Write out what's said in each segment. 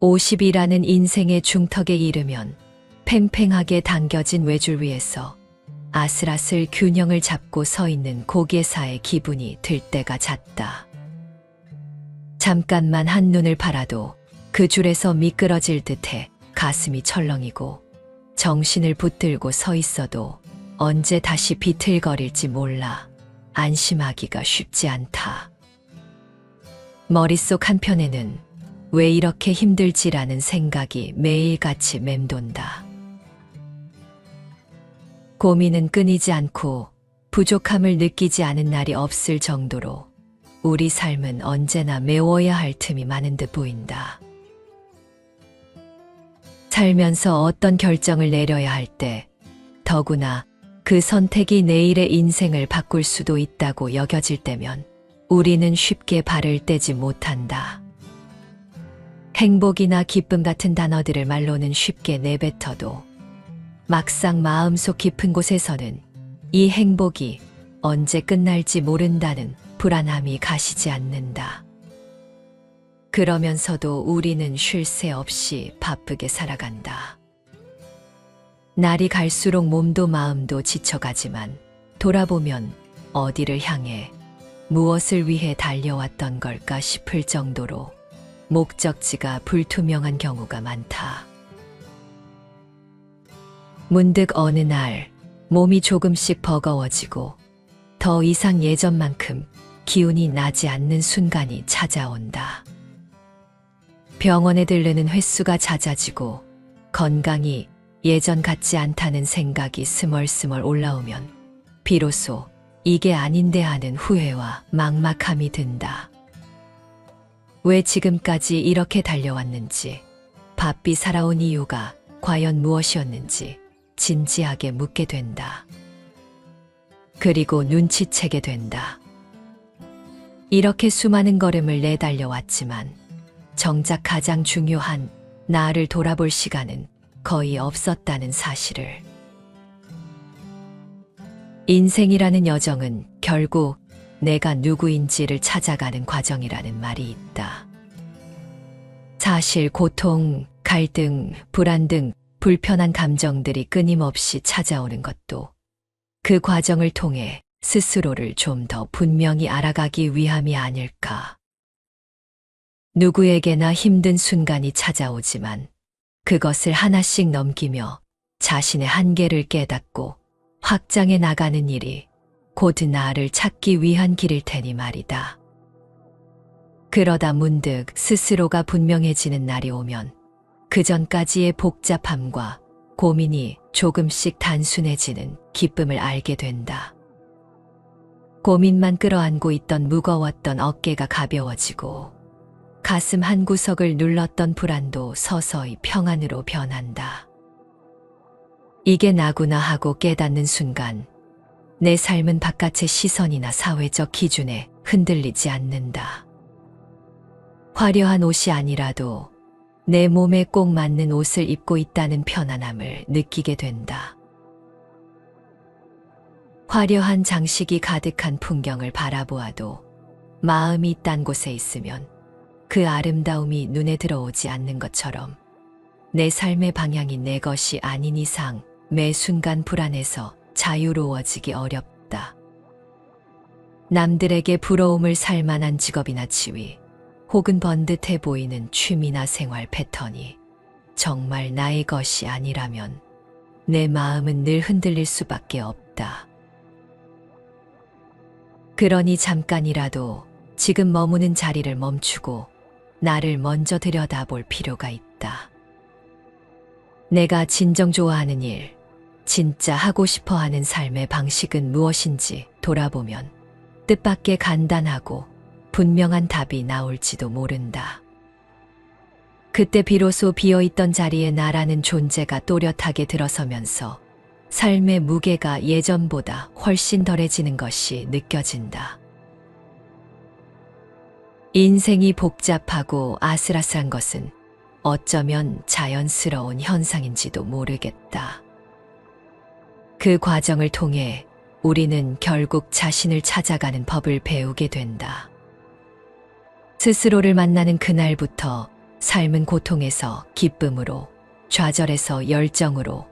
50이라는 인생의 중턱에 이르면 팽팽하게 당겨진 외줄 위에서 아슬아슬 균형을 잡고 서 있는 고개사의 기분이 들 때가 잦다. 잠깐만 한눈을 팔아도 그 줄에서 미끄러질 듯해 가슴이 철렁이고 정신을 붙들고 서 있어도 언제 다시 비틀거릴지 몰라 안심하기가 쉽지 않다. 머릿속 한편에는 왜 이렇게 힘들지라는 생각이 매일같이 맴돈다. 고민은 끊이지 않고 부족함을 느끼지 않은 날이 없을 정도로 우리 삶은 언제나 메워야 할 틈이 많은 듯 보인다. 살면서 어떤 결정을 내려야 할 때 더구나 그 선택이 내일의 인생을 바꿀 수도 있다고 여겨질 때면 우리는 쉽게 발을 떼지 못한다. 행복이나 기쁨 같은 단어들을 말로는 쉽게 내뱉어도 막상 마음속 깊은 곳에서는 이 행복이 언제 끝날지 모른다는 불안함이 가시지 않는다. 그러면서도 우리는 쉴 새 없이 바쁘게 살아간다. 날이 갈수록 몸도 마음도 지쳐가지만 돌아보면 어디를 향해 무엇을 위해 달려왔던 걸까 싶을 정도로 목적지가 불투명한 경우가 많다. 문득 어느 날 몸이 조금씩 버거워지고 더 이상 예전만큼 기운이 나지 않는 순간이 찾아온다. 병원에 들르는 횟수가 잦아지고 건강이 예전 같지 않다는 생각이 스멀스멀 올라오면 비로소 이게 아닌데 하는 후회와 막막함이 든다. 왜 지금까지 이렇게 달려왔는지, 바삐 살아온 이유가 과연 무엇이었는지 진지하게 묻게 된다. 그리고 눈치채게 된다. 이렇게 수많은 걸음을 내달려왔지만 정작 가장 중요한 나를 돌아볼 시간은 거의 없었다는 사실을. 인생이라는 여정은 결국 내가 누구인지를 찾아가는 과정이라는 말이 있다. 사실 고통, 갈등, 불안 등 불편한 감정들이 끊임없이 찾아오는 것도 그 과정을 통해 스스로를 좀 더 분명히 알아가기 위함이 아닐까. 누구에게나 힘든 순간이 찾아오지만 그것을 하나씩 넘기며 자신의 한계를 깨닫고 확장해 나가는 일이 곧 나를 찾기 위한 길일 테니 말이다. 그러다 문득 스스로가 분명해지는 날이 오면 그전까지의 복잡함과 고민이 조금씩 단순해지는 기쁨을 알게 된다. 고민만 끌어안고 있던 무거웠던 어깨가 가벼워지고 가슴 한구석을 눌렀던 불안도 서서히 평안으로 변한다. 이게 나구나 하고 깨닫는 순간 내 삶은 바깥의 시선이나 사회적 기준에 흔들리지 않는다. 화려한 옷이 아니라도 내 몸에 꼭 맞는 옷을 입고 있다는 편안함을 느끼게 된다. 화려한 장식이 가득한 풍경을 바라보아도 마음이 딴 곳에 있으면 그 아름다움이 눈에 들어오지 않는 것처럼 내 삶의 방향이 내 것이 아닌 이상 매 순간 불안해서 자유로워지기 어렵다. 남들에게 부러움을 살 만한 직업이나 지위, 혹은 번듯해 보이는 취미나 생활 패턴이 정말 나의 것이 아니라면 내 마음은 늘 흔들릴 수밖에 없다. 그러니 잠깐이라도 지금 머무는 자리를 멈추고 나를 먼저 들여다볼 필요가 있다. 내가 진정 좋아하는 일, 진짜 하고 싶어 하는 삶의 방식은 무엇인지 돌아보면 뜻밖의 간단하고 분명한 답이 나올지도 모른다. 그때 비로소 비어있던 자리에 나라는 존재가 또렷하게 들어서면서 삶의 무게가 예전보다 훨씬 덜해지는 것이 느껴진다. 인생이 복잡하고 아슬아슬한 것은 어쩌면 자연스러운 현상인지도 모르겠다. 그 과정을 통해 우리는 결국 자신을 찾아가는 법을 배우게 된다. 스스로를 만나는 그날부터 삶은 고통에서 기쁨으로, 좌절에서 열정으로,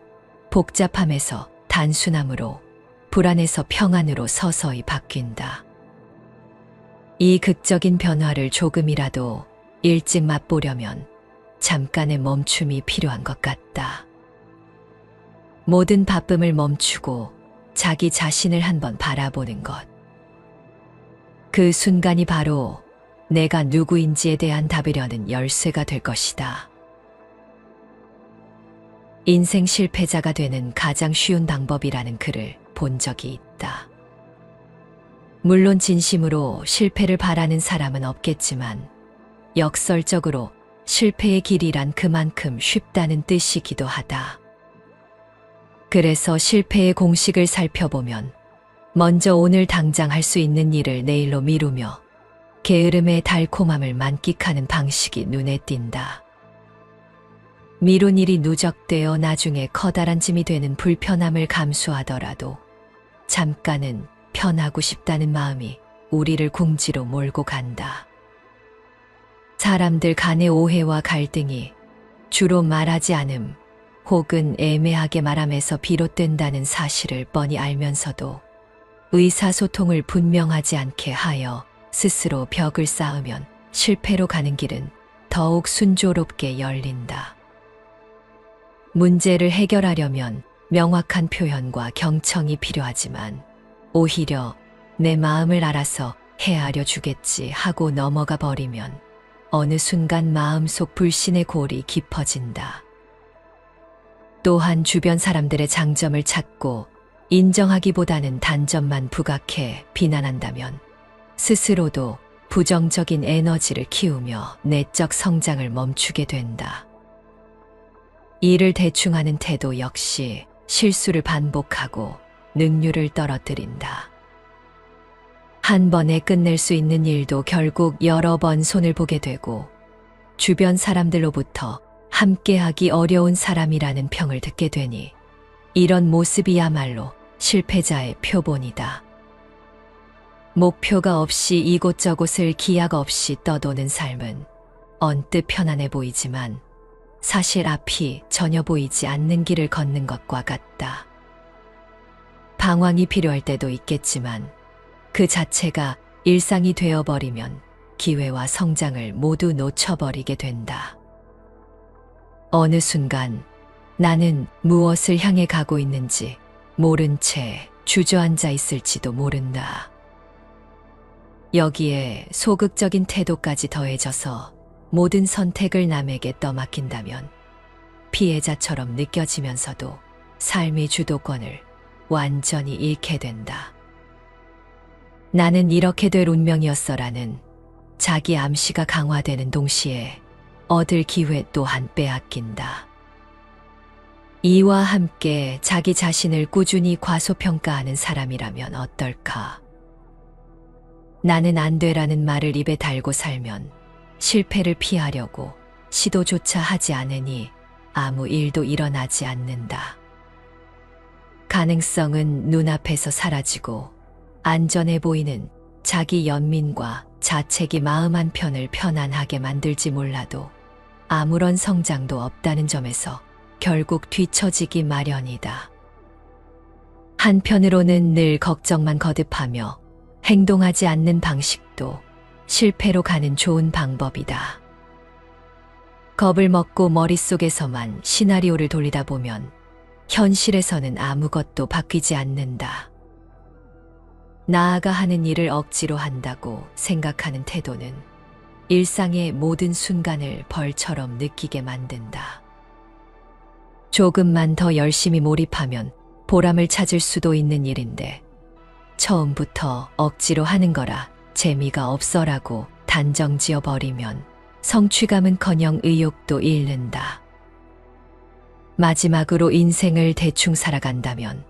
복잡함에서 단순함으로, 불안에서 평안으로 서서히 바뀐다. 이 극적인 변화를 조금이라도 일찍 맛보려면 잠깐의 멈춤이 필요한 것 같다. 모든 바쁨을 멈추고 자기 자신을 한번 바라보는 것. 그 순간이 바로 내가 누구인지에 대한 답이려는 열쇠가 될 것이다. 인생 실패자가 되는 가장 쉬운 방법이라는 글을 본 적이 있다. 물론 진심으로 실패를 바라는 사람은 없겠지만 역설적으로 실패의 길이란 그만큼 쉽다는 뜻이기도 하다. 그래서 실패의 공식을 살펴보면 먼저 오늘 당장 할 수 있는 일을 내일로 미루며 게으름의 달콤함을 만끽하는 방식이 눈에 띈다. 미룬 일이 누적되어 나중에 커다란 짐이 되는 불편함을 감수하더라도 잠깐은 편하고 싶다는 마음이 우리를 궁지로 몰고 간다. 사람들 간의 오해와 갈등이 주로 말하지 않음 혹은 애매하게 말함에서 비롯된다는 사실을 뻔히 알면서도 의사소통을 분명하지 않게 하여 스스로 벽을 쌓으면 실패로 가는 길은 더욱 순조롭게 열린다. 문제를 해결하려면 명확한 표현과 경청이 필요하지만 오히려 내 마음을 알아서 헤아려 주겠지 하고 넘어가 버리면 어느 순간 마음속 불신의 골이 깊어진다. 또한 주변 사람들의 장점을 찾고 인정하기보다는 단점만 부각해 비난한다면 스스로도 부정적인 에너지를 키우며 내적 성장을 멈추게 된다. 일을 대충 하는 태도 역시 실수를 반복하고 능률을 떨어뜨린다. 한 번에 끝낼 수 있는 일도 결국 여러 번 손을 보게 되고 주변 사람들로부터 함께하기 어려운 사람이라는 평을 듣게 되니 이런 모습이야말로 실패자의 표본이다. 목표가 없이 이곳저곳을 기약 없이 떠도는 삶은 언뜻 편안해 보이지만 사실 앞이 전혀 보이지 않는 길을 걷는 것과 같다. 방황이 필요할 때도 있겠지만 그 자체가 일상이 되어버리면 기회와 성장을 모두 놓쳐버리게 된다. 어느 순간 나는 무엇을 향해 가고 있는지 모른 채 주저앉아 있을지도 모른다. 여기에 소극적인 태도까지 더해져서 모든 선택을 남에게 떠맡긴다면 피해자처럼 느껴지면서도 삶의 주도권을 완전히 잃게 된다. 나는 이렇게 될 운명이었어라는 자기 암시가 강화되는 동시에 얻을 기회 또한 빼앗긴다. 이와 함께 자기 자신을 꾸준히 과소평가하는 사람이라면 어떨까? 나는 안 돼라는 말을 입에 달고 살면 실패를 피하려고 시도조차 하지 않으니 아무 일도 일어나지 않는다. 가능성은 눈앞에서 사라지고 안전해 보이는 자기 연민과 자책이 마음 한편을 편안하게 만들지 몰라도 아무런 성장도 없다는 점에서 결국 뒤처지기 마련이다. 한편으로는 늘 걱정만 거듭하며 행동하지 않는 방식도 실패로 가는 좋은 방법이다. 겁을 먹고 머릿속에서만 시나리오를 돌리다 보면 현실에서는 아무것도 바뀌지 않는다. 나아가 하는 일을 억지로 한다고 생각하는 태도는 일상의 모든 순간을 벌처럼 느끼게 만든다. 조금만 더 열심히 몰입하면 보람을 찾을 수도 있는 일인데 처음부터 억지로 하는 거라 재미가 없어라고 단정 지어버리면 성취감은커녕 의욕도 잃는다. 마지막으로 인생을 대충 살아간다면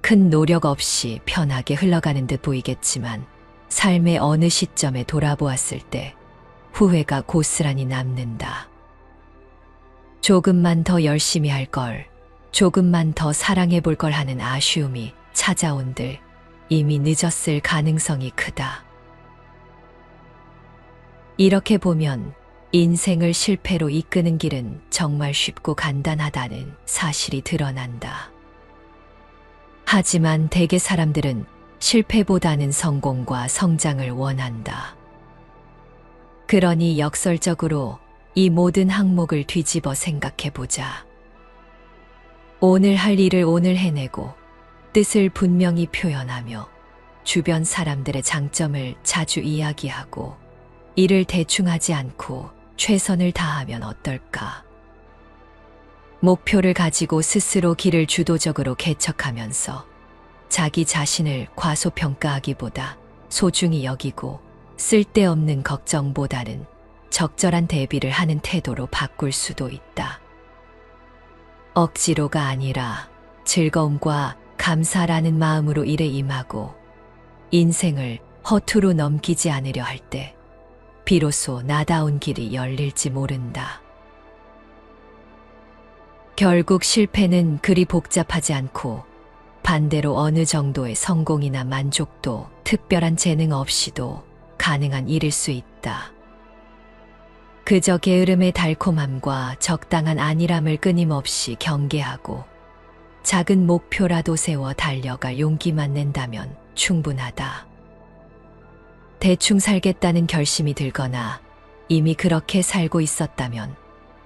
큰 노력 없이 편하게 흘러가는 듯 보이겠지만 삶의 어느 시점에 돌아보았을 때 후회가 고스란히 남는다. 조금만 더 열심히 할 걸, 조금만 더 사랑해 볼 걸 하는 아쉬움이 찾아온들 이미 늦었을 가능성이 크다. 이렇게 보면 인생을 실패로 이끄는 길은 정말 쉽고 간단하다는 사실이 드러난다. 하지만 대개 사람들은 실패보다는 성공과 성장을 원한다. 그러니 역설적으로 이 모든 항목을 뒤집어 생각해보자. 오늘 할 일을 오늘 해내고 뜻을 분명히 표현하며 주변 사람들의 장점을 자주 이야기하고 일을 대충 하지 않고 최선을 다하면 어떨까? 목표를 가지고 스스로 길을 주도적으로 개척하면서 자기 자신을 과소평가하기보다 소중히 여기고 쓸데없는 걱정보다는 적절한 대비를 하는 태도로 바꿀 수도 있다. 억지로가 아니라 즐거움과 감사라는 마음으로 일에 임하고 인생을 허투루 넘기지 않으려 할 때 비로소 나다운 길이 열릴지 모른다. 결국 실패는 그리 복잡하지 않고 반대로 어느 정도의 성공이나 만족도, 특별한 재능 없이도 가능한 일일 수 있다. 그저 게으름의 달콤함과 적당한 안일함을 끊임없이 경계하고 작은 목표라도 세워 달려갈 용기만 낸다면 충분하다. 대충 살겠다는 결심이 들거나 이미 그렇게 살고 있었다면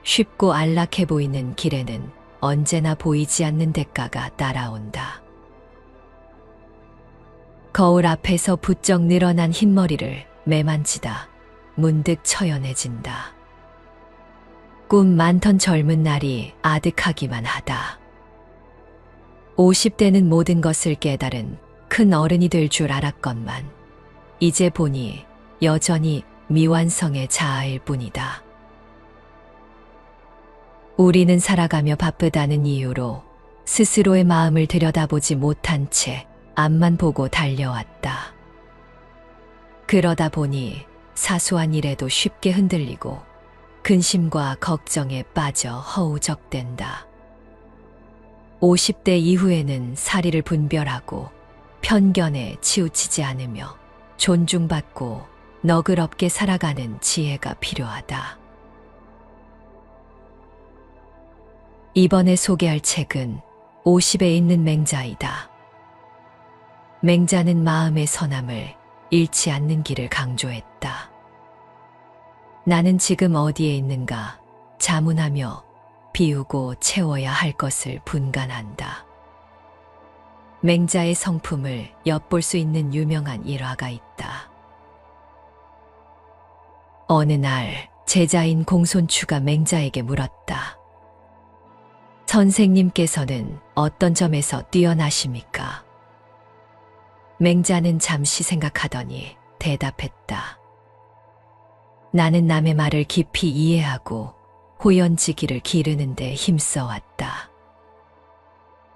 쉽고 안락해 보이는 길에는 언제나 보이지 않는 대가가 따라온다. 거울 앞에서 부쩍 늘어난 흰머리를 매만지다 문득 처연해진다. 꿈 많던 젊은 날이 아득하기만 하다. 50대는 모든 것을 깨달은 큰 어른이 될 줄 알았건만 이제 보니 여전히 미완성의 자아일 뿐이다. 우리는 살아가며 바쁘다는 이유로 스스로의 마음을 들여다보지 못한 채 앞만 보고 달려왔다. 그러다 보니 사소한 일에도 쉽게 흔들리고 근심과 걱정에 빠져 허우적댄다. 50대 이후에는 사리를 분별하고 편견에 치우치지 않으며 존중받고 너그럽게 살아가는 지혜가 필요하다. 이번에 소개할 책은 50에 있는 맹자이다. 맹자는 마음의 선함을 잃지 않는 길을 강조했다. 나는 지금 어디에 있는가 자문하며 비우고 채워야 할 것을 분간한다. 맹자의 성품을 엿볼 수 있는 유명한 일화가 있다. 어느 날 제자인 공손추가 맹자에게 물었다. 선생님께서는 어떤 점에서 뛰어나십니까? 맹자는 잠시 생각하더니 대답했다. 나는 남의 말을 깊이 이해하고 호연지기를 기르는 데 힘써왔다.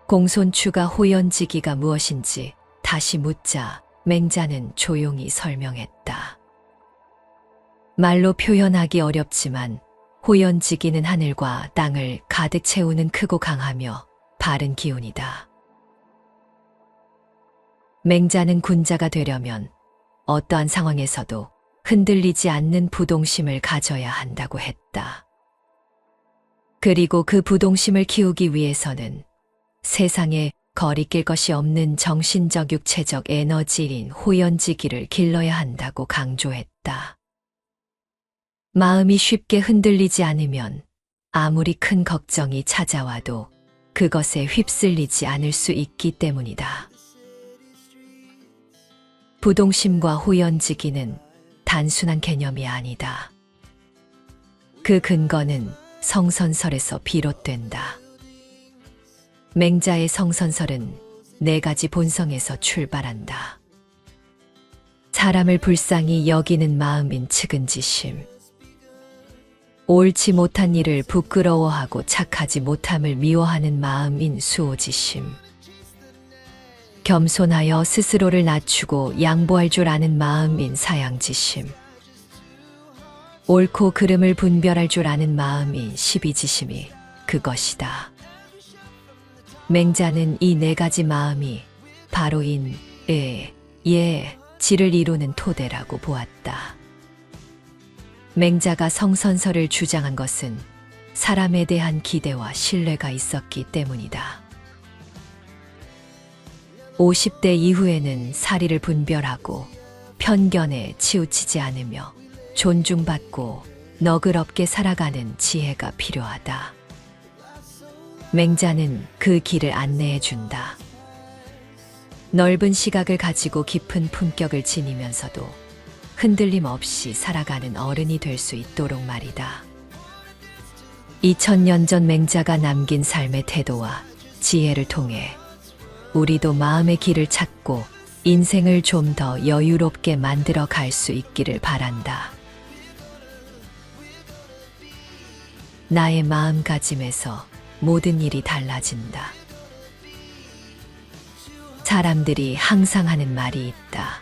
공손추가 호연지기가 무엇인지 다시 묻자 맹자는 조용히 설명했다. 말로 표현하기 어렵지만 호연지기는 하늘과 땅을 가득 채우는 크고 강하며 바른 기운이다. 맹자는 군자가 되려면 어떠한 상황에서도 흔들리지 않는 부동심을 가져야 한다고 했다. 그리고 그 부동심을 키우기 위해서는 세상에 거리낄 것이 없는 정신적 육체적 에너지인 호연지기를 길러야 한다고 강조했다. 마음이 쉽게 흔들리지 않으면 아무리 큰 걱정이 찾아와도 그것에 휩쓸리지 않을 수 있기 때문이다. 부동심과 호연지기는 단순한 개념이 아니다. 그 근거는 성선설에서 비롯된다. 맹자의 성선설은 4가지 본성에서 출발한다. 사람을 불쌍히 여기는 마음인 측은지심, 옳지 못한 일을 부끄러워하고 착하지 못함을 미워하는 마음인 수오지심, 겸손하여 스스로를 낮추고 양보할 줄 아는 마음인 사양지심, 옳고 그름을 분별할 줄 아는 마음인 시비지심이 그것이다. 맹자는 이 4가지 마음이 바로 인, 예, 지를 이루는 토대라고 보았다. 맹자가 성선설을 주장한 것은 사람에 대한 기대와 신뢰가 있었기 때문이다. 50대 이후에는 사리를 분별하고 편견에 치우치지 않으며 존중받고 너그럽게 살아가는 지혜가 필요하다. 맹자는 그 길을 안내해 준다. 넓은 시각을 가지고 깊은 품격을 지니면서도 흔들림 없이 살아가는 어른이 될 수 있도록 말이다. 2000년 전 맹자가 남긴 삶의 태도와 지혜를 통해 우리도 마음의 길을 찾고 인생을 좀 더 여유롭게 만들어 갈 수 있기를 바란다. 나의 마음가짐에서 모든 일이 달라진다. 사람들이 항상 하는 말이 있다.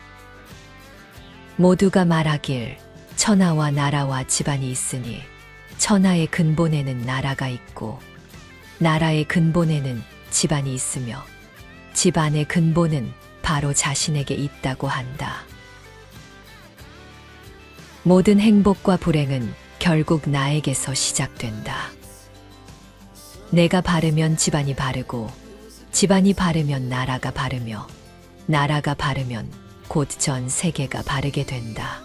모두가 말하길 천하와 나라와 집안이 있으니 천하의 근본에는 나라가 있고 나라의 근본에는 집안이 있으며 집안의 근본은 바로 자신에게 있다고 한다. 모든 행복과 불행은 결국 나에게서 시작된다. 내가 바르면 집안이 바르고 집안이 바르면 나라가 바르며 나라가 바르면 곧 전 세계가 바르게 된다.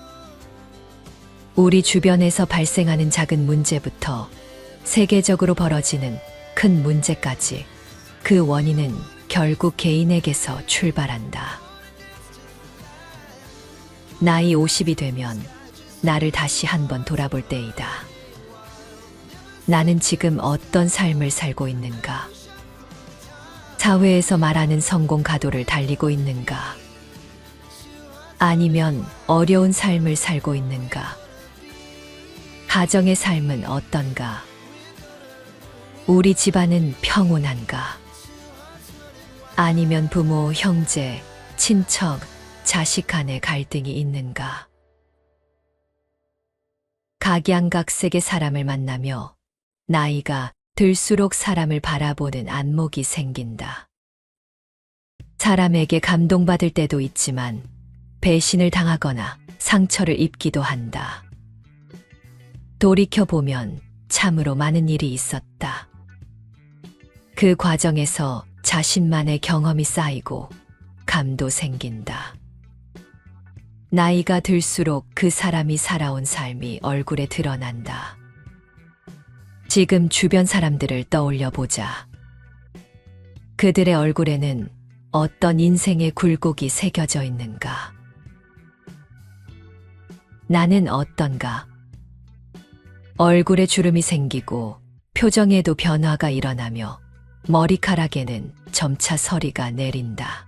우리 주변에서 발생하는 작은 문제부터 세계적으로 벌어지는 큰 문제까지 그 원인은 결국 개인에게서 출발한다. 나이 50이 되면 나를 다시 한번 돌아볼 때이다. 나는 지금 어떤 삶을 살고 있는가? 사회에서 말하는 성공 가도를 달리고 있는가? 아니면 어려운 삶을 살고 있는가? 가정의 삶은 어떤가? 우리 집안은 평온한가? 아니면 부모, 형제, 친척, 자식 간의 갈등이 있는가? 각양각색의 사람을 만나며 나이가 들수록 사람을 바라보는 안목이 생긴다. 사람에게 감동받을 때도 있지만 배신을 당하거나 상처를 입기도 한다. 돌이켜보면 참으로 많은 일이 있었다. 그 과정에서 자신만의 경험이 쌓이고 감도 생긴다. 나이가 들수록 그 사람이 살아온 삶이 얼굴에 드러난다. 지금 주변 사람들을 떠올려 보자. 그들의 얼굴에는 어떤 인생의 굴곡이 새겨져 있는가? 나는 어떤가? 얼굴에 주름이 생기고 표정에도 변화가 일어나며 머리카락에는 점차 서리가 내린다.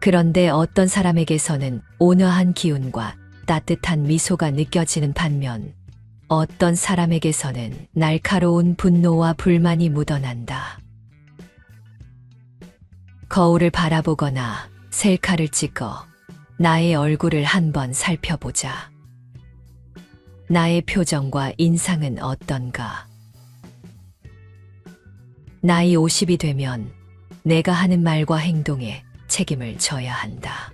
그런데 어떤 사람에게서는 온화한 기운과 따뜻한 미소가 느껴지는 반면 어떤 사람에게서는 날카로운 분노와 불만이 묻어난다. 거울을 바라보거나 셀카를 찍어 나의 얼굴을 한번 살펴보자. 나의 표정과 인상은 어떤가? 나이 50이 되면 내가 하는 말과 행동에 책임을 져야 한다.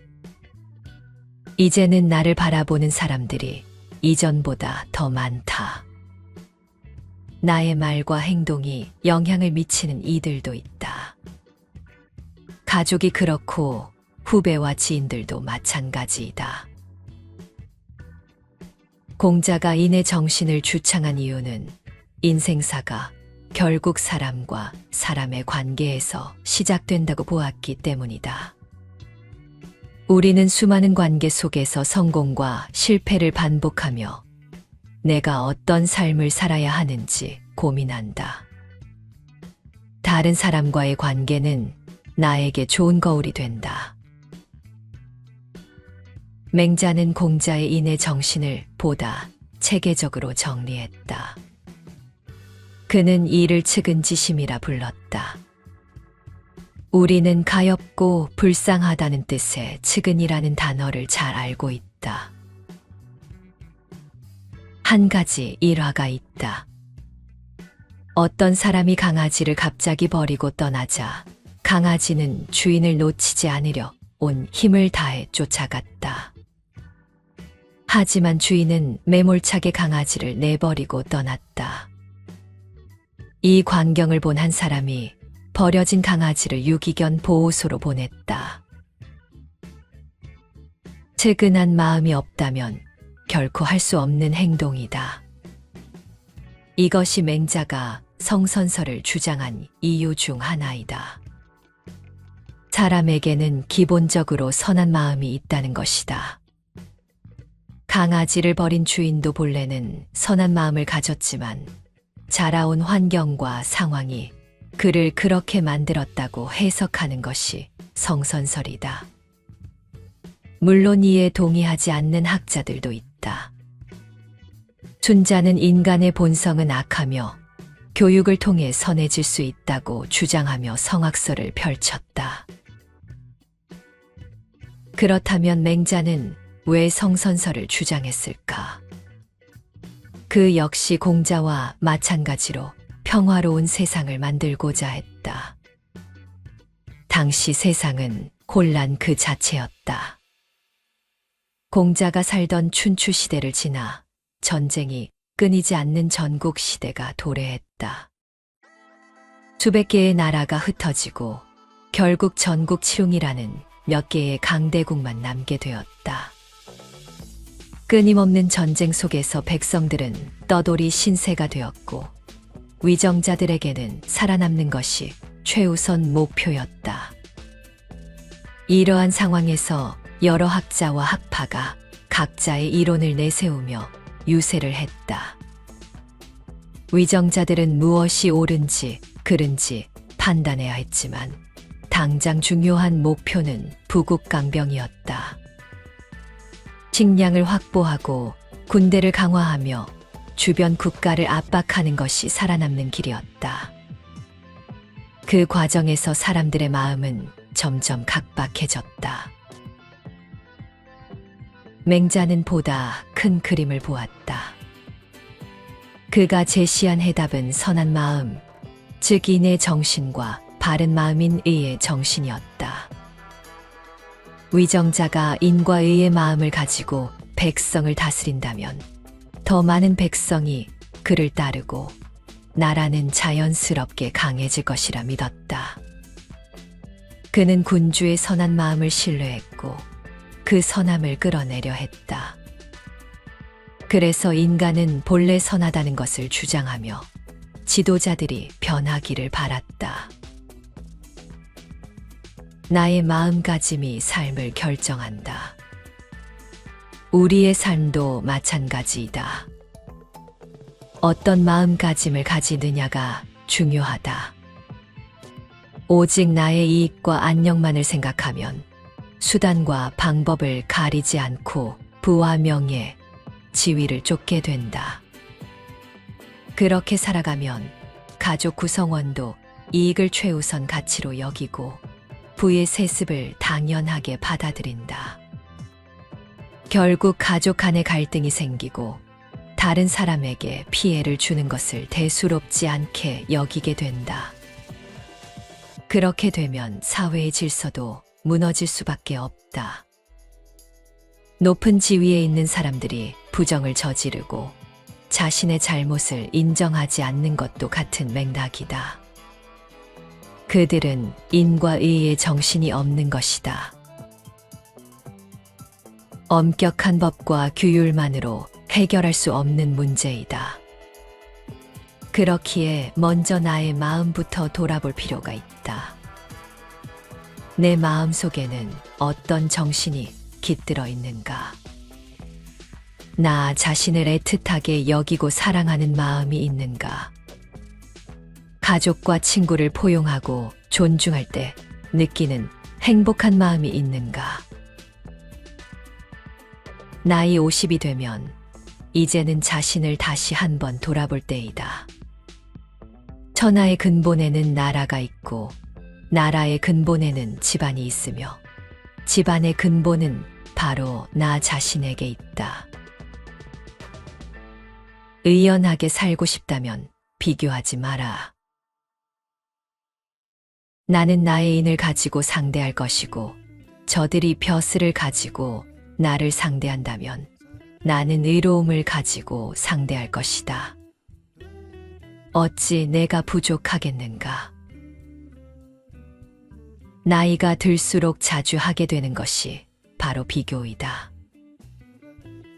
이제는 나를 바라보는 사람들이 이전보다 더 많다. 나의 말과 행동이 영향을 미치는 이들도 있다. 가족이 그렇고 후배와 지인들도 마찬가지이다. 공자가 인의 정신을 주창한 이유는 인생사가 결국 사람과 사람의 관계에서 시작된다고 보았기 때문이다. 우리는 수많은 관계 속에서 성공과 실패를 반복하며 내가 어떤 삶을 살아야 하는지 고민한다. 다른 사람과의 관계는 나에게 좋은 거울이 된다. 맹자는 공자의 인의 정신을 보다 체계적으로 정리했다. 그는 이를 측은지심이라 불렀다. 우리는 가엾고 불쌍하다는 뜻의 측은이라는 단어를 잘 알고 있다. 한 가지 일화가 있다. 어떤 사람이 강아지를 갑자기 버리고 떠나자 강아지는 주인을 놓치지 않으려 온 힘을 다해 쫓아갔다. 하지만 주인은 매몰차게 강아지를 내버리고 떠났다. 이 광경을 본 한 사람이 버려진 강아지를 유기견 보호소로 보냈다. 측은한 마음이 없다면 결코 할 수 없는 행동이다. 이것이 맹자가 성선설을 주장한 이유 중 하나이다. 사람에게는 기본적으로 선한 마음이 있다는 것이다. 강아지를 버린 주인도 본래는 선한 마음을 가졌지만 자라온 환경과 상황이 그를 그렇게 만들었다고 해석하는 것이 성선설이다. 물론 이에 동의하지 않는 학자들도 있다. 춘자는 인간의 본성은 악하며 교육을 통해 선해질 수 있다고 주장하며 성악설을 펼쳤다. 그렇다면 맹자는 왜 성선설을 주장했을까? 그 역시 공자와 마찬가지로 평화로운 세상을 만들고자 했다. 당시 세상은 혼란 그 자체였다. 공자가 살던 춘추 시대를 지나 전쟁이 끊이지 않는 전국 시대가 도래했다. 수백 개의 나라가 흩어지고 결국 전국 칠웅이라는 몇 개의 강대국만 남게 되었다. 끊임없는 전쟁 속에서 백성들은 떠돌이 신세가 되었고 위정자들에게는 살아남는 것이 최우선 목표였다. 이러한 상황에서 여러 학자와 학파가 각자의 이론을 내세우며 유세를 했다. 위정자들은 무엇이 옳은지 그른지 판단해야 했지만 당장 중요한 목표는 부국강병이었다. 식량을 확보하고 군대를 강화하며 주변 국가를 압박하는 것이 살아남는 길이었다. 그 과정에서 사람들의 마음은 점점 각박해졌다. 맹자는 보다 큰 그림을 보았다. 그가 제시한 해답은 선한 마음, 즉 인의 정신과 바른 마음인 의의 정신이었다. 위정자가 인과 의의 마음을 가지고 백성을 다스린다면 더 많은 백성이 그를 따르고 나라는 자연스럽게 강해질 것이라 믿었다. 그는 군주의 선한 마음을 신뢰했고 그 선함을 끌어내려 했다. 그래서 인간은 본래 선하다는 것을 주장하며 지도자들이 변하기를 바랐다. 나의 마음가짐이 삶을 결정한다. 우리의 삶도 마찬가지이다. 어떤 마음가짐을 가지느냐가 중요하다. 오직 나의 이익과 안녕만을 생각하면 수단과 방법을 가리지 않고 부와 명예, 지위를 쫓게 된다. 그렇게 살아가면 가족 구성원도 이익을 최우선 가치로 여기고 부의 세습을 당연하게 받아들인다. 결국 가족 간의 갈등이 생기고 다른 사람에게 피해를 주는 것을 대수롭지 않게 여기게 된다. 그렇게 되면 사회의 질서도 무너질 수밖에 없다. 높은 지위에 있는 사람들이 부정을 저지르고 자신의 잘못을 인정하지 않는 것도 같은 맥락이다. 그들은 인과 의의 정신이 없는 것이다. 엄격한 법과 규율만으로 해결할 수 없는 문제이다. 그렇기에 먼저 나의 마음부터 돌아볼 필요가 있다. 내 마음 속에는 어떤 정신이 깃들어 있는가? 나 자신을 애틋하게 여기고 사랑하는 마음이 있는가? 가족과 친구를 포용하고 존중할 때 느끼는 행복한 마음이 있는가? 나이 50이 되면 이제는 자신을 다시 한번 돌아볼 때이다. 천하의 근본에는 나라가 있고 나라의 근본에는 집안이 있으며 집안의 근본은 바로 나 자신에게 있다. 의연하게 살고 싶다면 비교하지 마라. 나는 나의 인을 가지고 상대할 것이고 저들이 벼슬을 가지고 나를 상대한다면 나는 의로움을 가지고 상대할 것이다. 어찌 내가 부족하겠는가? 나이가 들수록 자주 하게 되는 것이 바로 비교이다.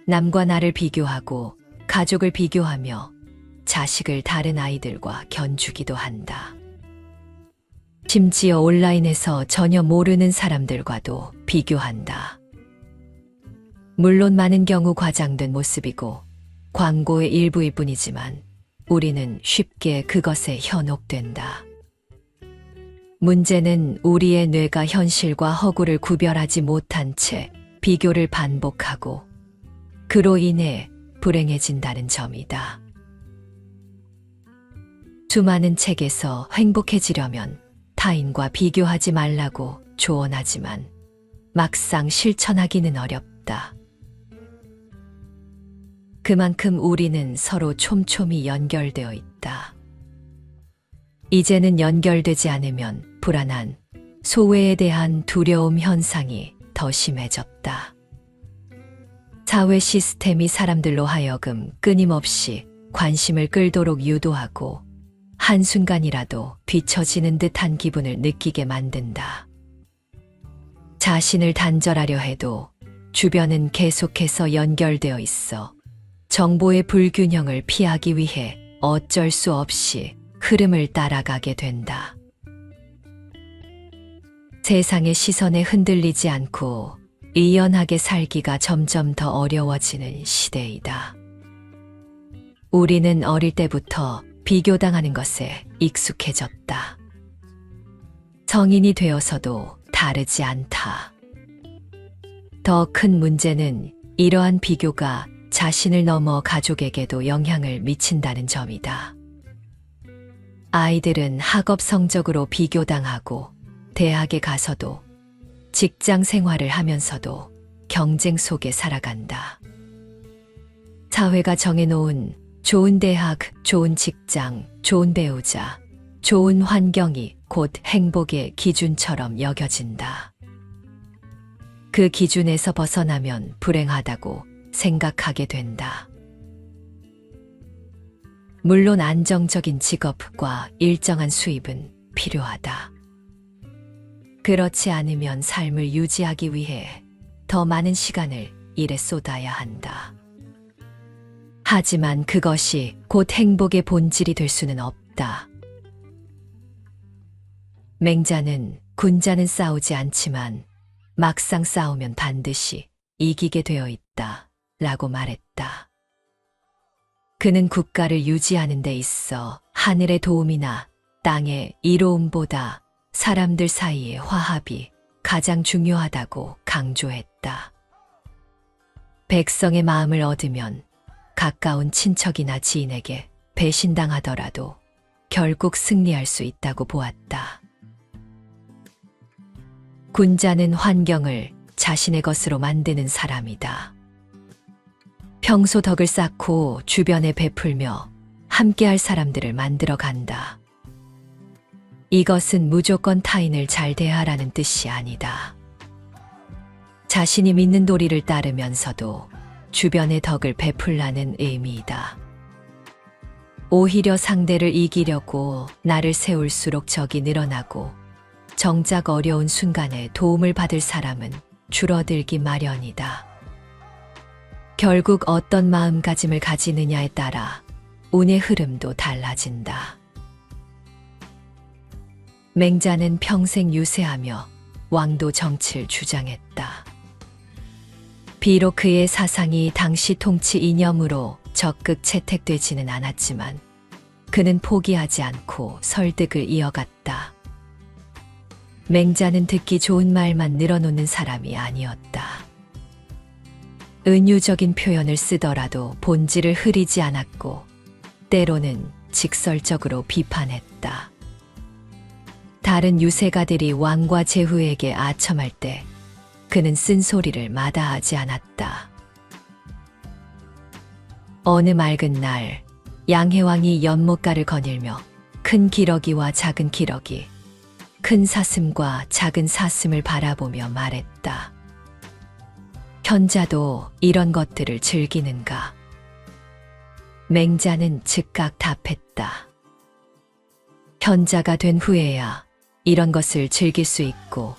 남과 나를 비교하고 가족을 비교하며 자식을 다른 아이들과 견주기도 한다. 심지어 온라인에서 전혀 모르는 사람들과도 비교한다. 물론 많은 경우 과장된 모습이고 광고의 일부일 뿐이지만 우리는 쉽게 그것에 현혹된다. 문제는 우리의 뇌가 현실과 허구를 구별하지 못한 채 비교를 반복하고 그로 인해 불행해진다는 점이다. 수많은 책에서 행복해지려면 타인과 비교하지 말라고 조언하지만 막상 실천하기는 어렵다. 그만큼 우리는 서로 촘촘히 연결되어 있다. 이제는 연결되지 않으면 불안한 소외에 대한 두려움 현상이 더 심해졌다. 사회 시스템이 사람들로 하여금 끊임없이 관심을 끌도록 유도하고 한순간이라도 뒤처지는 듯한 기분을 느끼게 만든다. 자신을 단절하려 해도 주변은 계속해서 연결되어 있어 정보의 불균형을 피하기 위해 어쩔 수 없이 흐름을 따라가게 된다. 세상의 시선에 흔들리지 않고 의연하게 살기가 점점 더 어려워지는 시대이다. 우리는 어릴 때부터 비교당하는 것에 익숙해졌다. 성인이 되어서도 다르지 않다. 더 큰 문제는 이러한 비교가 자신을 넘어 가족에게도 영향을 미친다는 점이다. 아이들은 학업 성적으로 비교당하고 대학에 가서도 직장 생활을 하면서도 경쟁 속에 살아간다. 사회가 정해놓은 좋은 대학, 좋은 직장, 좋은 배우자, 좋은 환경이 곧 행복의 기준처럼 여겨진다. 그 기준에서 벗어나면 불행하다고 생각하게 된다. 물론 안정적인 직업과 일정한 수입은 필요하다. 그렇지 않으면 삶을 유지하기 위해 더 많은 시간을 일에 쏟아야 한다. 하지만 그것이 곧 행복의 본질이 될 수는 없다. 맹자는 군자는 싸우지 않지만 막상 싸우면 반드시 이기게 되어 있다 라고 말했다. 그는 국가를 유지하는 데 있어 하늘의 도움이나 땅의 이로움보다 사람들 사이의 화합이 가장 중요하다고 강조했다. 백성의 마음을 얻으면 가까운 친척이나 지인에게 배신당하더라도 결국 승리할 수 있다고 보았다. 군자는 환경을 자신의 것으로 만드는 사람이다. 평소 덕을 쌓고 주변에 베풀며 함께할 사람들을 만들어 간다. 이것은 무조건 타인을 잘 대하라는 뜻이 아니다. 자신이 믿는 도리를 따르면서도 주변의 덕을 베풀라는 의미이다. 오히려 상대를 이기려고 나를 세울수록 적이 늘어나고 정작 어려운 순간에 도움을 받을 사람은 줄어들기 마련이다. 결국 어떤 마음가짐을 가지느냐에 따라 운의 흐름도 달라진다. 맹자는 평생 유세하며 왕도 정치를 주장했다. 비록 그의 사상이 당시 통치 이념으로 적극 채택되지는 않았지만 그는 포기하지 않고 설득을 이어갔다. 맹자는 듣기 좋은 말만 늘어놓는 사람이 아니었다. 은유적인 표현을 쓰더라도 본질을 흐리지 않았고 때로는 직설적으로 비판했다. 다른 유세가들이 왕과 제후에게 아첨할 때 그는 쓴소리를 마다하지 않았다. 어느 맑은 날 양해왕이 연못가를 거닐며 큰 기러기와 작은 기러기, 큰 사슴과 작은 사슴을 바라보며 말했다. 현자도 이런 것들을 즐기는가? 맹자는 즉각 답했다. 현자가 된 후에야 이런 것을 즐길 수 있고,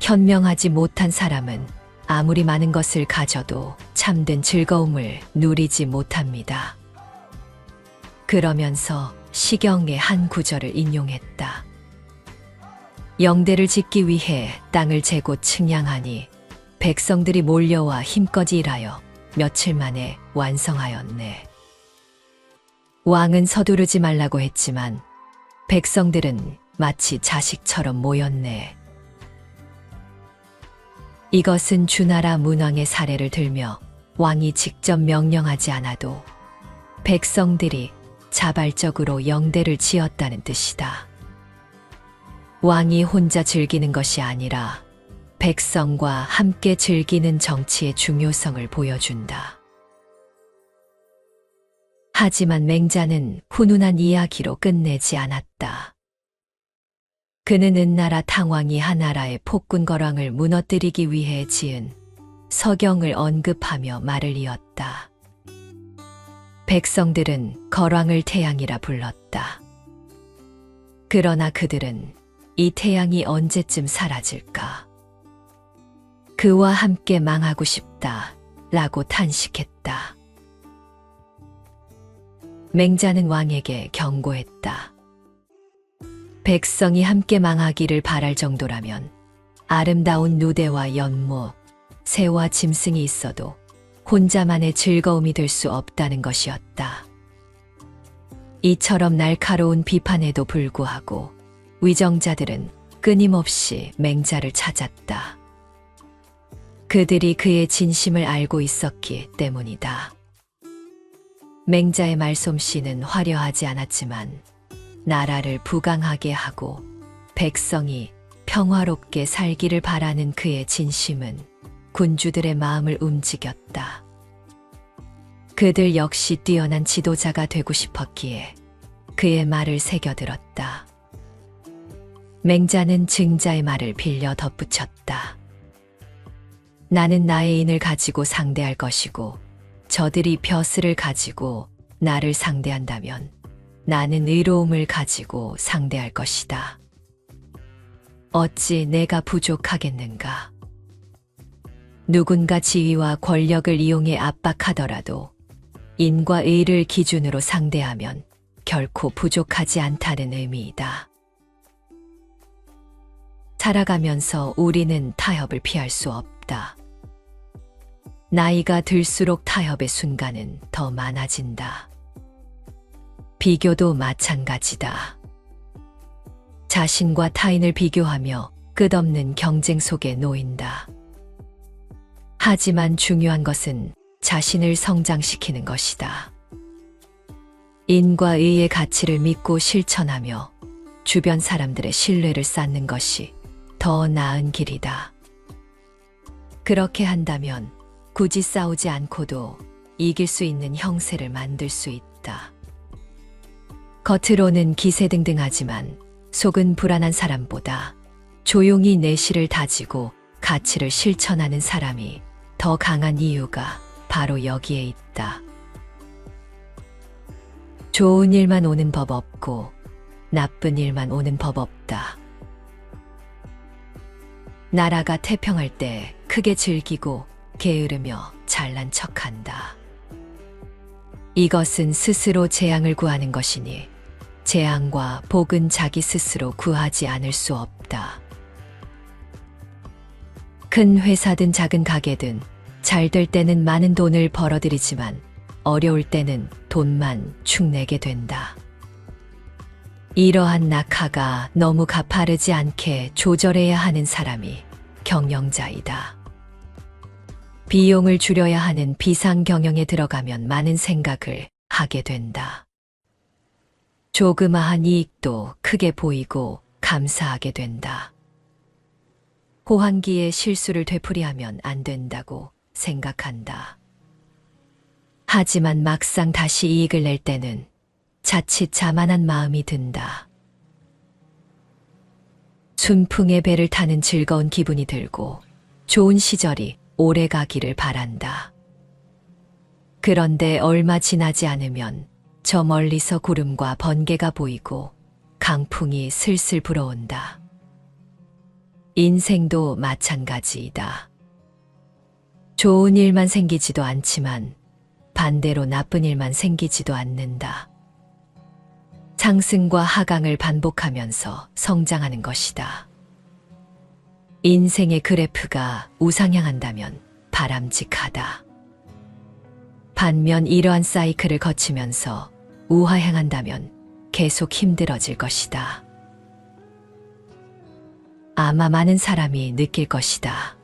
현명하지 못한 사람은 아무리 많은 것을 가져도 참된 즐거움을 누리지 못합니다. 그러면서 시경의 한 구절을 인용했다. 영대를 짓기 위해 땅을 재고 측량하니 백성들이 몰려와 힘껏 일하여 며칠 만에 완성하였네. 왕은 서두르지 말라고 했지만 백성들은 마치 자식처럼 모였네. 이것은 주나라 문왕의 사례를 들며 왕이 직접 명령하지 않아도 백성들이 자발적으로 영대를 지었다는 뜻이다. 왕이 혼자 즐기는 것이 아니라 백성과 함께 즐기는 정치의 중요성을 보여준다. 하지만 맹자는 훈훈한 이야기로 끝내지 않았다. 그는 은나라 탕왕이 한나라의 폭군거왕을 무너뜨리기 위해 지은 서경을 언급하며 말을 이었다. 백성들은 거왕을 태양이라 불렀다. 그러나 그들은 이 태양이 언제쯤 사라질까? 그와 함께 망하고 싶다 라고 탄식했다. 맹자는 왕에게 경고했다. 백성이 함께 망하기를 바랄 정도라면 아름다운 누대와 연못, 새와 짐승이 있어도 혼자만의 즐거움이 될 수 없다는 것이었다. 이처럼 날카로운 비판에도 불구하고 위정자들은 끊임없이 맹자를 찾았다. 그들이 그의 진심을 알고 있었기 때문이다. 맹자의 말솜씨는 화려하지 않았지만 나라를 부강하게 하고 백성이 평화롭게 살기를 바라는 그의 진심은 군주들의 마음을 움직였다. 그들 역시 뛰어난 지도자가 되고 싶었기에 그의 말을 새겨들었다. 맹자는 증자의 말을 빌려 덧붙였다. 나는 나의 인을 가지고 상대할 것이고 저들이 벼슬을 가지고 나를 상대한다면 나는 의로움을 가지고 상대할 것이다. 어찌 내가 부족하겠는가? 누군가 지위와 권력을 이용해 압박하더라도 인과 의를 기준으로 상대하면 결코 부족하지 않다는 의미이다. 살아가면서 우리는 타협을 피할 수 없다. 나이가 들수록 타협의 순간은 더 많아진다. 비교도 마찬가지다. 자신과 타인을 비교하며 끝없는 경쟁 속에 놓인다. 하지만 중요한 것은 자신을 성장시키는 것이다. 인과 의의 가치를 믿고 실천하며 주변 사람들의 신뢰를 쌓는 것이 더 나은 길이다. 그렇게 한다면 굳이 싸우지 않고도 이길 수 있는 형세를 만들 수 있다. 겉으로는 기세등등하지만 속은 불안한 사람보다 조용히 내실을 다지고 가치를 실천하는 사람이 더 강한 이유가 바로 여기에 있다. 좋은 일만 오는 법 없고 나쁜 일만 오는 법 없다. 나라가 태평할 때 크게 즐기고 게으르며 잘난 척한다. 이것은 스스로 재앙을 구하는 것이니 재앙과 복은 자기 스스로 구하지 않을 수 없다. 큰 회사든 작은 가게든 잘 될 때는 많은 돈을 벌어들이지만 어려울 때는 돈만 축내게 된다. 이러한 낙하가 너무 가파르지 않게 조절해야 하는 사람이 경영자이다. 비용을 줄여야 하는 비상경영에 들어가면 많은 생각을 하게 된다. 조그마한 이익도 크게 보이고 감사하게 된다. 호황기에 실수를 되풀이하면 안 된다고 생각한다. 하지만 막상 다시 이익을 낼 때는 자칫 자만한 마음이 든다. 순풍의 배를 타는 즐거운 기분이 들고 좋은 시절이 오래 가기를 바란다. 그런데 얼마 지나지 않으면 저 멀리서 구름과 번개가 보이고 강풍이 슬슬 불어온다. 인생도 마찬가지이다. 좋은 일만 생기지도 않지만 반대로 나쁜 일만 생기지도 않는다. 상승과 하강을 반복하면서 성장하는 것이다. 인생의 그래프가 우상향한다면 바람직하다. 반면 이러한 사이클을 거치면서 우하향한다면 계속 힘들어질 것이다. 아마 많은 사람이 느낄 것이다.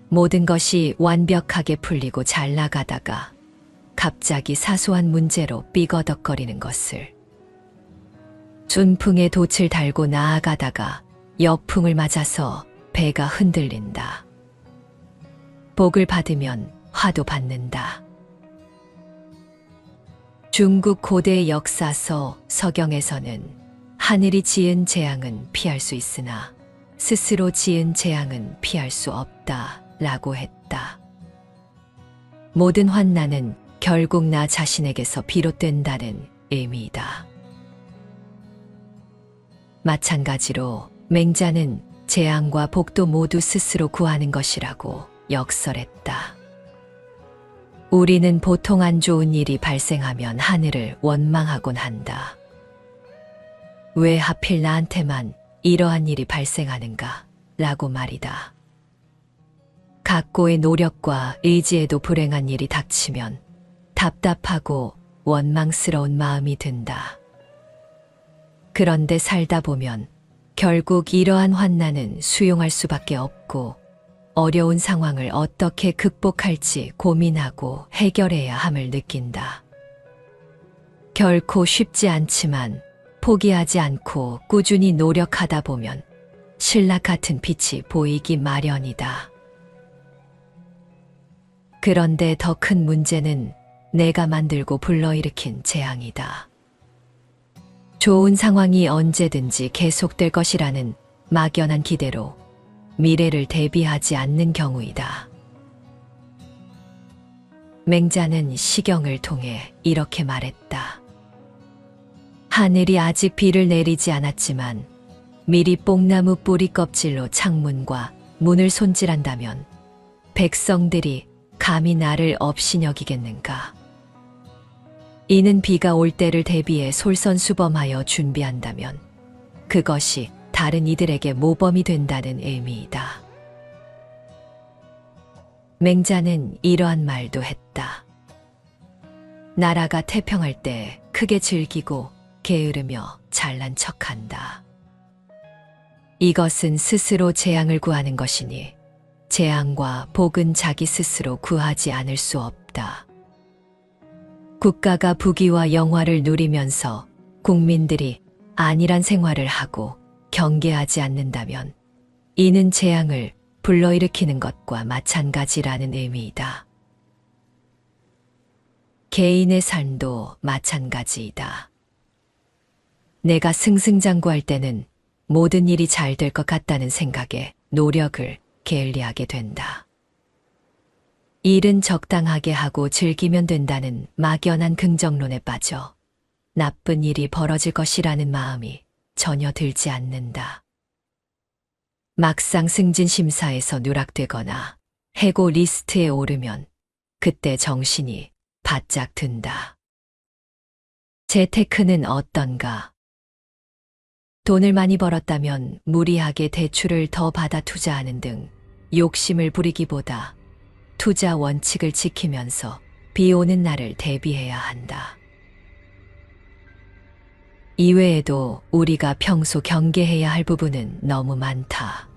모든 것이 완벽하게 풀리고 잘 나가다가 갑자기 사소한 문제로 삐거덕거리는 것을. 준풍에 돛을 달고 나아가다가 역풍을 맞아서 배가 흔들린다. 복을 받으면 화도 받는다. 중국 고대 역사서 서경에서는 하늘이 지은 재앙은 피할 수 있으나 스스로 지은 재앙은 피할 수 없다 라고 했다. 모든 환난은 결국 나 자신에게서 비롯된다는 의미이다. 마찬가지로 맹자는 재앙과 복도 모두 스스로 구하는 것이라고 역설했다. 우리는 보통 안 좋은 일이 발생하면 하늘을 원망하곤 한다. 왜 하필 나한테만 이러한 일이 발생하는가 라고 말이다. 각고의 노력과 의지에도 불행한 일이 닥치면 답답하고 원망스러운 마음이 든다. 그런데 살다 보면 결국 이러한 환난은 수용할 수밖에 없고 어려운 상황을 어떻게 극복할지 고민하고 해결해야 함을 느낀다. 결코 쉽지 않지만 포기하지 않고 꾸준히 노력하다 보면 신라 같은 빛이 보이기 마련이다. 그런데 더 큰 문제는 내가 만들고 불러일으킨 재앙이다. 좋은 상황이 언제든지 계속될 것이라는 막연한 기대로 미래를 대비하지 않는 경우이다. 맹자는 시경을 통해 이렇게 말했다. 하늘이 아직 비를 내리지 않았지만 미리 뽕나무 뿌리 껍질로 창문과 문을 손질한다면 백성들이 감히 나를 업신여기겠는가? 이는 비가 올 때를 대비해 솔선수범하여 준비한다면 그것이 다른 이들에게 모범이 된다는 의미이다. 맹자는 이러한 말도 했다. 나라가 태평할 때 크게 즐기고 게으르며 잘난 척한다. 이것은 스스로 재앙을 구하는 것이니 재앙과 복은 자기 스스로 구하지 않을 수 없다. 국가가 부귀와 영화를 누리면서 국민들이 안일한 생활을 하고 경계하지 않는다면 이는 재앙을 불러일으키는 것과 마찬가지라는 의미이다. 개인의 삶도 마찬가지이다. 내가 승승장구할 때는 모든 일이 잘 될 것 같다는 생각에 노력을 게을리하게 된다. 일은 적당하게 하고 즐기면 된다는 막연한 긍정론에 빠져 나쁜 일이 벌어질 것이라는 마음이 전혀 들지 않는다. 막상 승진 심사에서 누락되거나 해고 리스트에 오르면 그때 정신이 바짝 든다. 재테크는 어떤가? 돈을 많이 벌었다면 무리하게 대출을 더 받아 투자하는 등 욕심을 부리기보다 투자 원칙을 지키면서 비 오는 날을 대비해야 한다. 이외에도 우리가 평소 경계해야 할 부분은 너무 많다.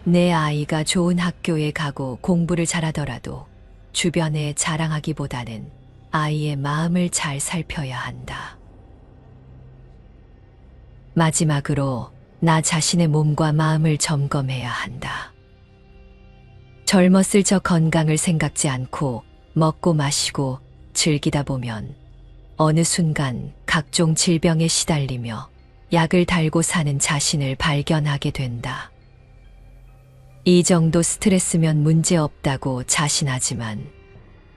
내 아이가 좋은 학교에 가고 공부를 잘하더라도 주변에 자랑하기보다는 아이의 마음을 잘 살펴야 한다. 마지막으로 나 자신의 몸과 마음을 점검해야 한다. 젊었을 적 건강을 생각지 않고 먹고 마시고 즐기다 보면 어느 순간 각종 질병에 시달리며 약을 달고 사는 자신을 발견하게 된다. 이 정도 스트레스면 문제 없다고 자신하지만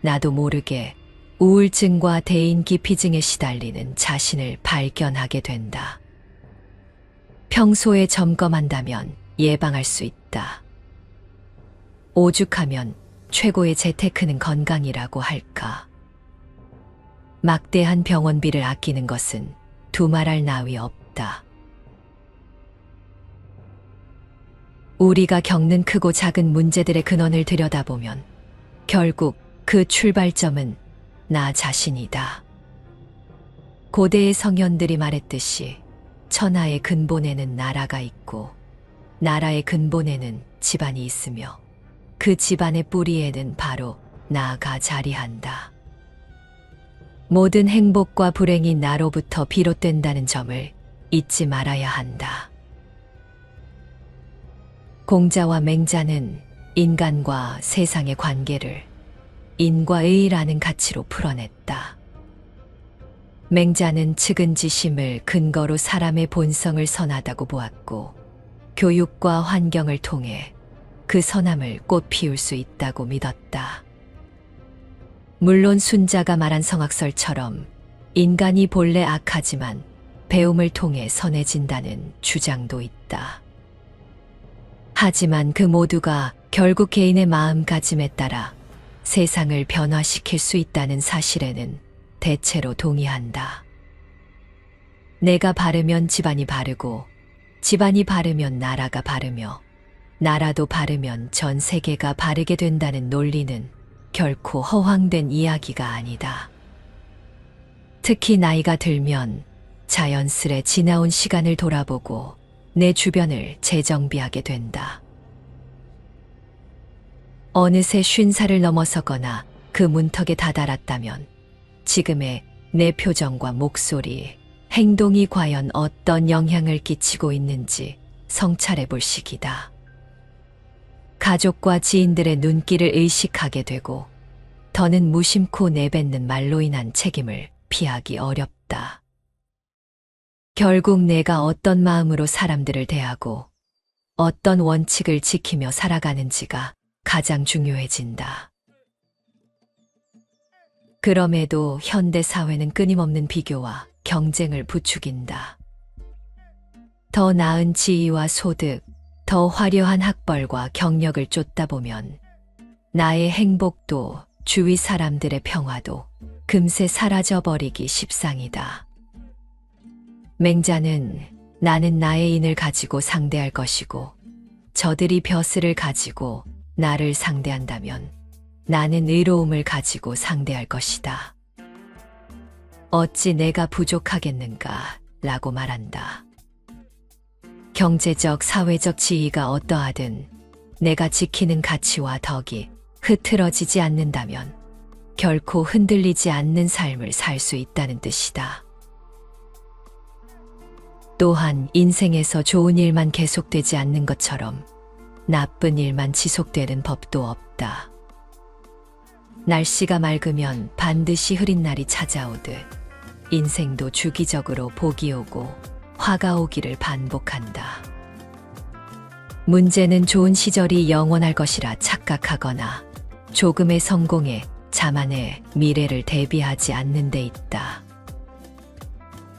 나도 모르게 우울증과 대인기피증에 시달리는 자신을 발견하게 된다. 평소에 점검한다면 예방할 수 있다. 오죽하면 최고의 재테크는 건강이라고 할까. 막대한 병원비를 아끼는 것은 두말할 나위 없다. 우리가 겪는 크고 작은 문제들의 근원을 들여다보면 결국 그 출발점은 나 자신이다. 고대의 성현들이 말했듯이 천하의 근본에는 나라가 있고 나라의 근본에는 집안이 있으며 그 집안의 뿌리에는 바로 나가 자리한다. 모든 행복과 불행이 나로부터 비롯된다는 점을 잊지 말아야 한다. 공자와 맹자는 인간과 세상의 관계를 인과의라는 가치로 풀어냈다. 맹자는 측은지심을 근거로 사람의 본성을 선하다고 보았고, 교육과 환경을 통해 그 선함을 꽃 피울 수 있다고 믿었다. 물론 순자가 말한 성악설처럼 인간이 본래 악하지만 배움을 통해 선해진다는 주장도 있다. 하지만 그 모두가 결국 개인의 마음가짐에 따라 세상을 변화시킬 수 있다는 사실에는 대체로 동의한다. 내가 바르면 집안이 바르고, 집안이 바르면 나라가 바르며, 나라도 바르면 전 세계가 바르게 된다는 논리는 결코 허황된 이야기가 아니다. 특히 나이가 들면 자연스레 지나온 시간을 돌아보고 내 주변을 재정비하게 된다. 어느새 50살을 넘어서거나 그 문턱에 다다랐다면 지금의 내 표정과 목소리, 행동이 과연 어떤 영향을 끼치고 있는지 성찰해 볼 시기다. 가족과 지인들의 눈길을 의식하게 되고 더는 무심코 내뱉는 말로 인한 책임을 피하기 어렵다. 결국 내가 어떤 마음으로 사람들을 대하고 어떤 원칙을 지키며 살아가는지가 가장 중요해진다. 그럼에도 현대 사회는 끊임없는 비교와 경쟁을 부추긴다. 더 나은 지위와 소득, 더 화려한 학벌과 경력을 쫓다 보면 나의 행복도 주위 사람들의 평화도 금세 사라져버리기 십상이다. 맹자는 나는 나의 인을 가지고 상대할 것이고 저들이 벼슬을 가지고 나를 상대한다면 나는 의로움을 가지고 상대할 것이다. 어찌 내가 부족하겠는가 라고 말한다. 경제적, 사회적 지위가 어떠하든 내가 지키는 가치와 덕이 흐트러지지 않는다면 결코 흔들리지 않는 삶을 살 수 있다는 뜻이다. 또한 인생에서 좋은 일만 계속되지 않는 것처럼 나쁜 일만 지속되는 법도 없다. 날씨가 맑으면 반드시 흐린 날이 찾아오듯 인생도 주기적으로 복이 오고 화가 오기를 반복한다. 문제는 좋은 시절이 영원할 것이라 착각하거나 조금의 성공에 자만의 미래를 대비하지 않는 데 있다.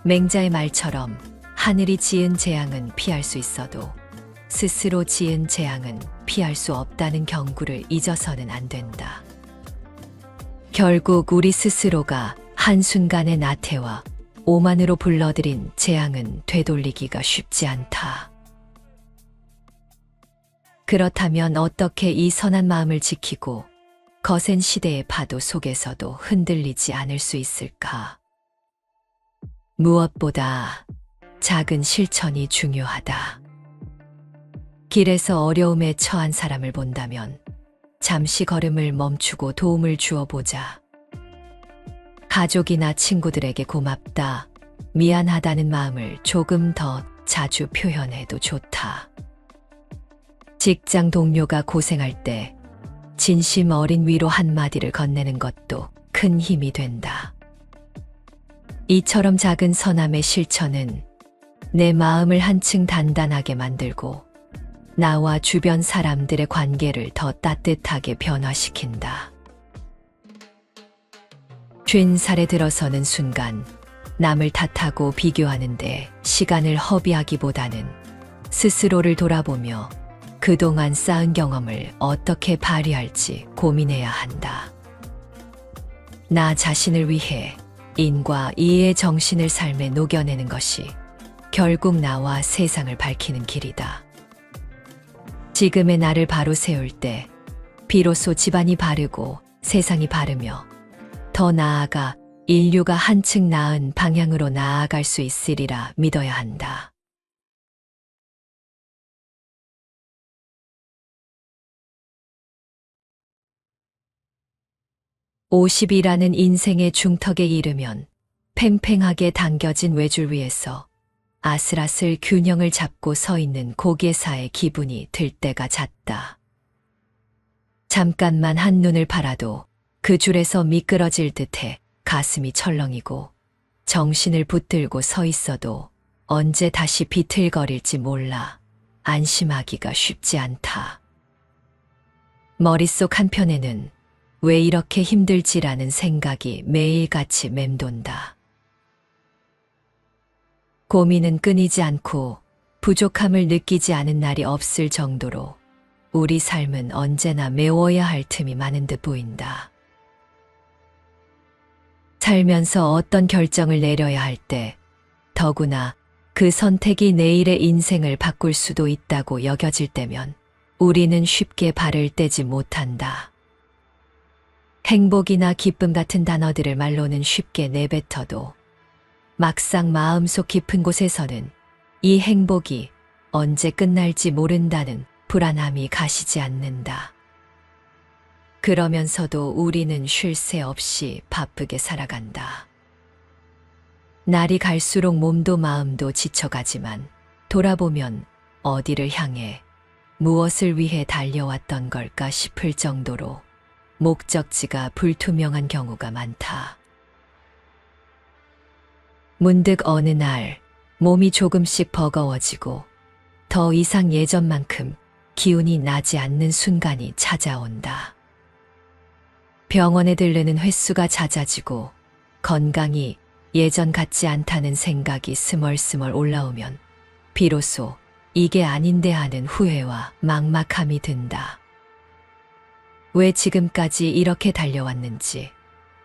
맹자의 말처럼 하늘이 지은 재앙은 피할 수 있어도 스스로 지은 재앙은 피할 수 없다는 경구를 잊어서는 안 된다. 결국 우리 스스로가 한순간의 나태와 오만으로 불러들인 재앙은 되돌리기가 쉽지 않다. 그렇다면 어떻게 이 선한 마음을 지키고 거센 시대의 파도 속에서도 흔들리지 않을 수 있을까? 무엇보다 작은 실천이 중요하다. 길에서 어려움에 처한 사람을 본다면 잠시 걸음을 멈추고 도움을 주어보자. 가족이나 친구들에게 고맙다, 미안하다는 마음을 조금 더 자주 표현해도 좋다. 직장 동료가 고생할 때 진심 어린 위로 한마디를 건네는 것도 큰 힘이 된다. 이처럼 작은 선함의 실천은 내 마음을 한층 단단하게 만들고 나와 주변 사람들의 관계를 더 따뜻하게 변화시킨다. 50살에 들어서는 순간 남을 탓하고 비교하는데 시간을 허비하기보다는 스스로를 돌아보며 그동안 쌓은 경험을 어떻게 발휘할지 고민해야 한다. 나 자신을 위해 인과 이의 정신을 삶에 녹여내는 것이 결국 나와 세상을 밝히는 길이다. 지금의 나를 바로 세울 때 비로소 집안이 바르고 세상이 바르며 더 나아가 인류가 한층 나은 방향으로 나아갈 수 있으리라 믿어야 한다. (50이라는) 인생의 중턱에 이르면 팽팽하게 당겨진 외줄 위에서 아슬아슬 균형을 잡고 서 있는 고개사의 기분이 들 때가 잦다. 잠깐만 한눈을 팔아도 그 줄에서 미끄러질 듯해 가슴이 철렁이고 정신을 붙들고 서 있어도 언제 다시 비틀거릴지 몰라 안심하기가 쉽지 않다. 머릿속 한편에는 왜 이렇게 힘들지라는 생각이 매일같이 맴돈다. 고민은 끊이지 않고 부족함을 느끼지 않은 날이 없을 정도로 우리 삶은 언제나 메워야 할 틈이 많은 듯 보인다. 살면서 어떤 결정을 내려야 할 때 더구나 그 선택이 내일의 인생을 바꿀 수도 있다고 여겨질 때면 우리는 쉽게 발을 떼지 못한다. 행복이나 기쁨 같은 단어들을 말로는 쉽게 내뱉어도 막상 마음속 깊은 곳에서는 이 행복이 언제 끝날지 모른다는 불안함이 가시지 않는다. 그러면서도 우리는 쉴 새 없이 바쁘게 살아간다. 날이 갈수록 몸도 마음도 지쳐가지만 돌아보면 어디를 향해 무엇을 위해 달려왔던 걸까 싶을 정도로 목적지가 불투명한 경우가 많다. 문득 어느 날 몸이 조금씩 버거워지고 더 이상 예전만큼 기운이 나지 않는 순간이 찾아온다. 병원에 들르는 횟수가 잦아지고 건강이 예전 같지 않다는 생각이 스멀스멀 올라오면 비로소 이게 아닌데 하는 후회와 막막함이 든다. 왜 지금까지 이렇게 달려왔는지,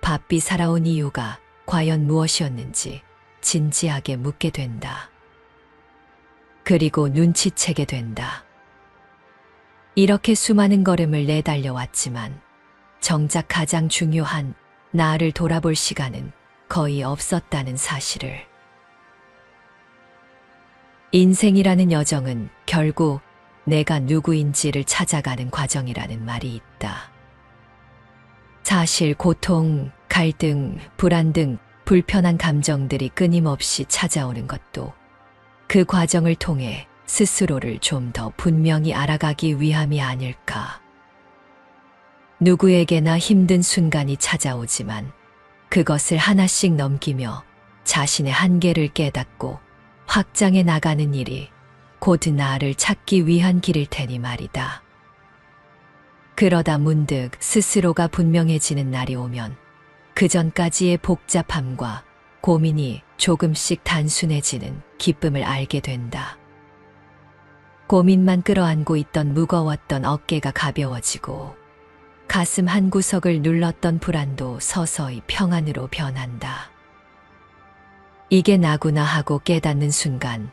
바삐 살아온 이유가 과연 무엇이었는지 진지하게 묻게 된다. 그리고 눈치채게 된다. 이렇게 수많은 걸음을 내달려왔지만 정작 가장 중요한 나를 돌아볼 시간은 거의 없었다는 사실을. 인생이라는 여정은 결국 내가 누구인지를 찾아가는 과정이라는 말이 있다. 사실 고통, 갈등, 불안 등 불편한 감정들이 끊임없이 찾아오는 것도 그 과정을 통해 스스로를 좀 더 분명히 알아가기 위함이 아닐까. 누구에게나 힘든 순간이 찾아오지만 그것을 하나씩 넘기며 자신의 한계를 깨닫고 확장해 나가는 일이 곧 나를 찾기 위한 길일 테니 말이다. 그러다 문득 스스로가 분명해지는 날이 오면 그전까지의 복잡함과 고민이 조금씩 단순해지는 기쁨을 알게 된다. 고민만 끌어안고 있던 무거웠던 어깨가 가벼워지고 가슴 한구석을 눌렀던 불안도 서서히 평안으로 변한다. 이게 나구나 하고 깨닫는 순간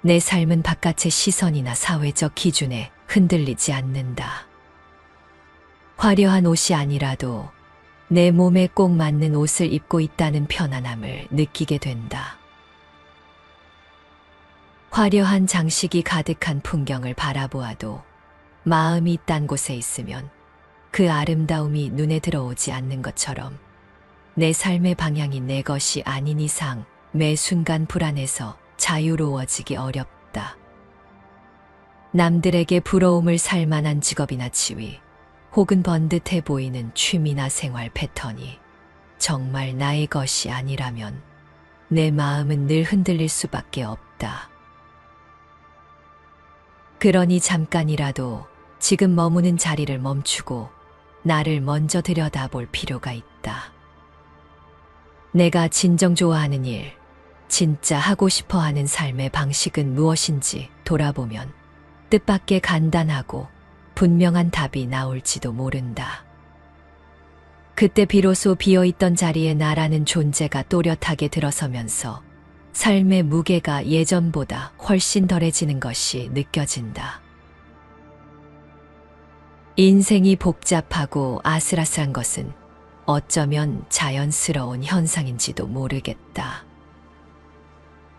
내 삶은 바깥의 시선이나 사회적 기준에 흔들리지 않는다. 화려한 옷이 아니라도 내 몸에 꼭 맞는 옷을 입고 있다는 편안함을 느끼게 된다. 화려한 장식이 가득한 풍경을 바라보아도 마음이 딴 곳에 있으면 그 아름다움이 눈에 들어오지 않는 것처럼 내 삶의 방향이 내 것이 아닌 이상 매 순간 불안해서 자유로워지기 어렵다. 남들에게 부러움을 살 만한 직업이나 지위, 혹은 번듯해 보이는 취미나 생활 패턴이 정말 나의 것이 아니라면 내 마음은 늘 흔들릴 수밖에 없다. 그러니 잠깐이라도 지금 머무는 자리를 멈추고 나를 먼저 들여다볼 필요가 있다. 내가 진정 좋아하는 일, 진짜 하고 싶어 하는 삶의 방식은 무엇인지 돌아보면 뜻밖의 간단하고 분명한 답이 나올지도 모른다. 그때 비로소 비어있던 자리에 나라는 존재가 또렷하게 들어서면서 삶의 무게가 예전보다 훨씬 덜해지는 것이 느껴진다. 인생이 복잡하고 아슬아슬한 것은 어쩌면 자연스러운 현상인지도 모르겠다.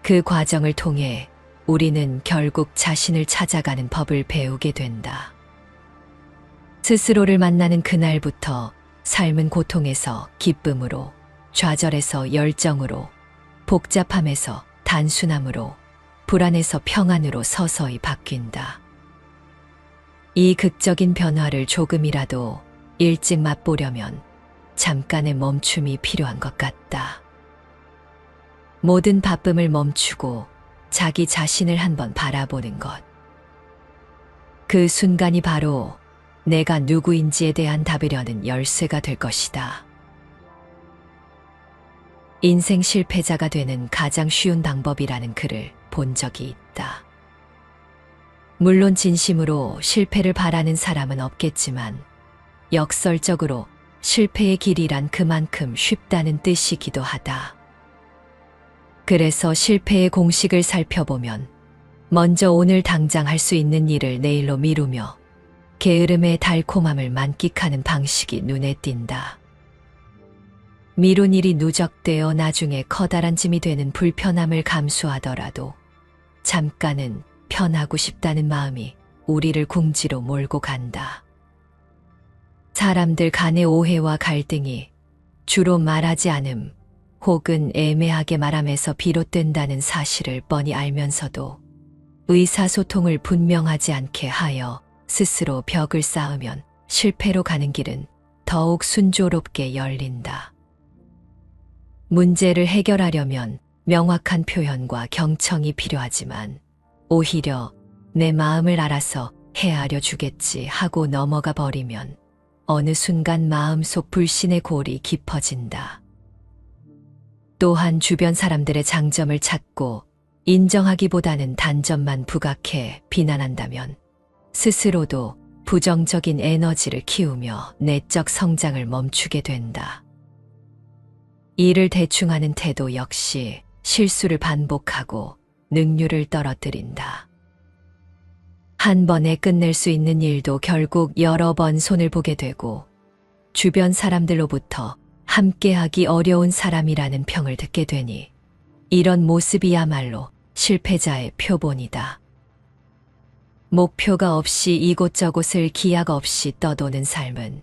그 과정을 통해 우리는 결국 자신을 찾아가는 법을 배우게 된다. 스스로를 만나는 그날부터 삶은 고통에서 기쁨으로, 좌절에서 열정으로, 복잡함에서 단순함으로, 불안에서 평안으로 서서히 바뀐다. 이 극적인 변화를 조금이라도 일찍 맛보려면 잠깐의 멈춤이 필요한 것 같다. 모든 바쁨을 멈추고 자기 자신을 한번 바라보는 것. 그 순간이 바로 내가 누구인지에 대한 답이려는 열쇠가 될 것이다. 인생 실패자가 되는 가장 쉬운 방법이라는 글을 본 적이 있다. 물론 진심으로 실패를 바라는 사람은 없겠지만 역설적으로 실패의 길이란 그만큼 쉽다는 뜻이기도 하다. 그래서 실패의 공식을 살펴보면 먼저 오늘 당장 할 수 있는 일을 내일로 미루며 게으름의 달콤함을 만끽하는 방식이 눈에 띈다. 미룬 일이 누적되어 나중에 커다란 짐이 되는 불편함을 감수하더라도 잠깐은 편하고 싶다는 마음이 우리를 궁지로 몰고 간다. 사람들 간의 오해와 갈등이 주로 말하지 않음 혹은 애매하게 말함에서 비롯된다는 사실을 뻔히 알면서도 의사소통을 분명하지 않게 하여 스스로 벽을 쌓으면 실패로 가는 길은 더욱 순조롭게 열린다. 문제를 해결하려면 명확한 표현과 경청이 필요하지만 오히려 내 마음을 알아서 헤아려 주겠지 하고 넘어가 버리면 어느 순간 마음속 불신의 골이 깊어진다. 또한 주변 사람들의 장점을 찾고 인정하기보다는 단점만 부각해 비난한다면 스스로도 부정적인 에너지를 키우며 내적 성장을 멈추게 된다. 일을 대충 하는 태도 역시 실수를 반복하고 능률을 떨어뜨린다. 한 번에 끝낼 수 있는 일도 결국 여러 번 손을 보게 되고 주변 사람들로부터 함께하기 어려운 사람이라는 평을 듣게 되니 이런 모습이야말로 실패자의 표본이다. 목표가 없이 이곳저곳을 기약 없이 떠도는 삶은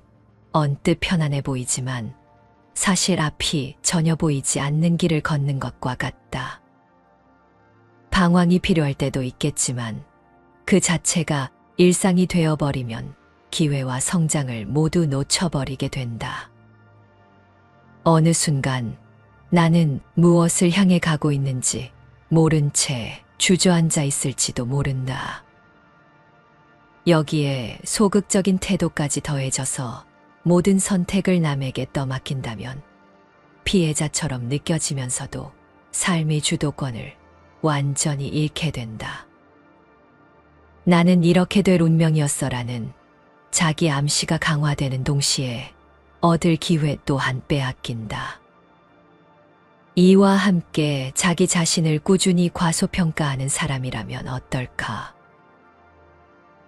언뜻 편안해 보이지만 사실 앞이 전혀 보이지 않는 길을 걷는 것과 같다. 방황이 필요할 때도 있겠지만 그 자체가 일상이 되어버리면 기회와 성장을 모두 놓쳐버리게 된다. 어느 순간 나는 무엇을 향해 가고 있는지 모른 채 주저앉아 있을지도 모른다. 여기에 소극적인 태도까지 더해져서 모든 선택을 남에게 떠맡긴다면 피해자처럼 느껴지면서도 삶의 주도권을 완전히 잃게 된다. 나는 이렇게 될 운명이었어라는 자기 암시가 강화되는 동시에 얻을 기회 또한 빼앗긴다. 이와 함께 자기 자신을 꾸준히 과소평가하는 사람이라면 어떨까?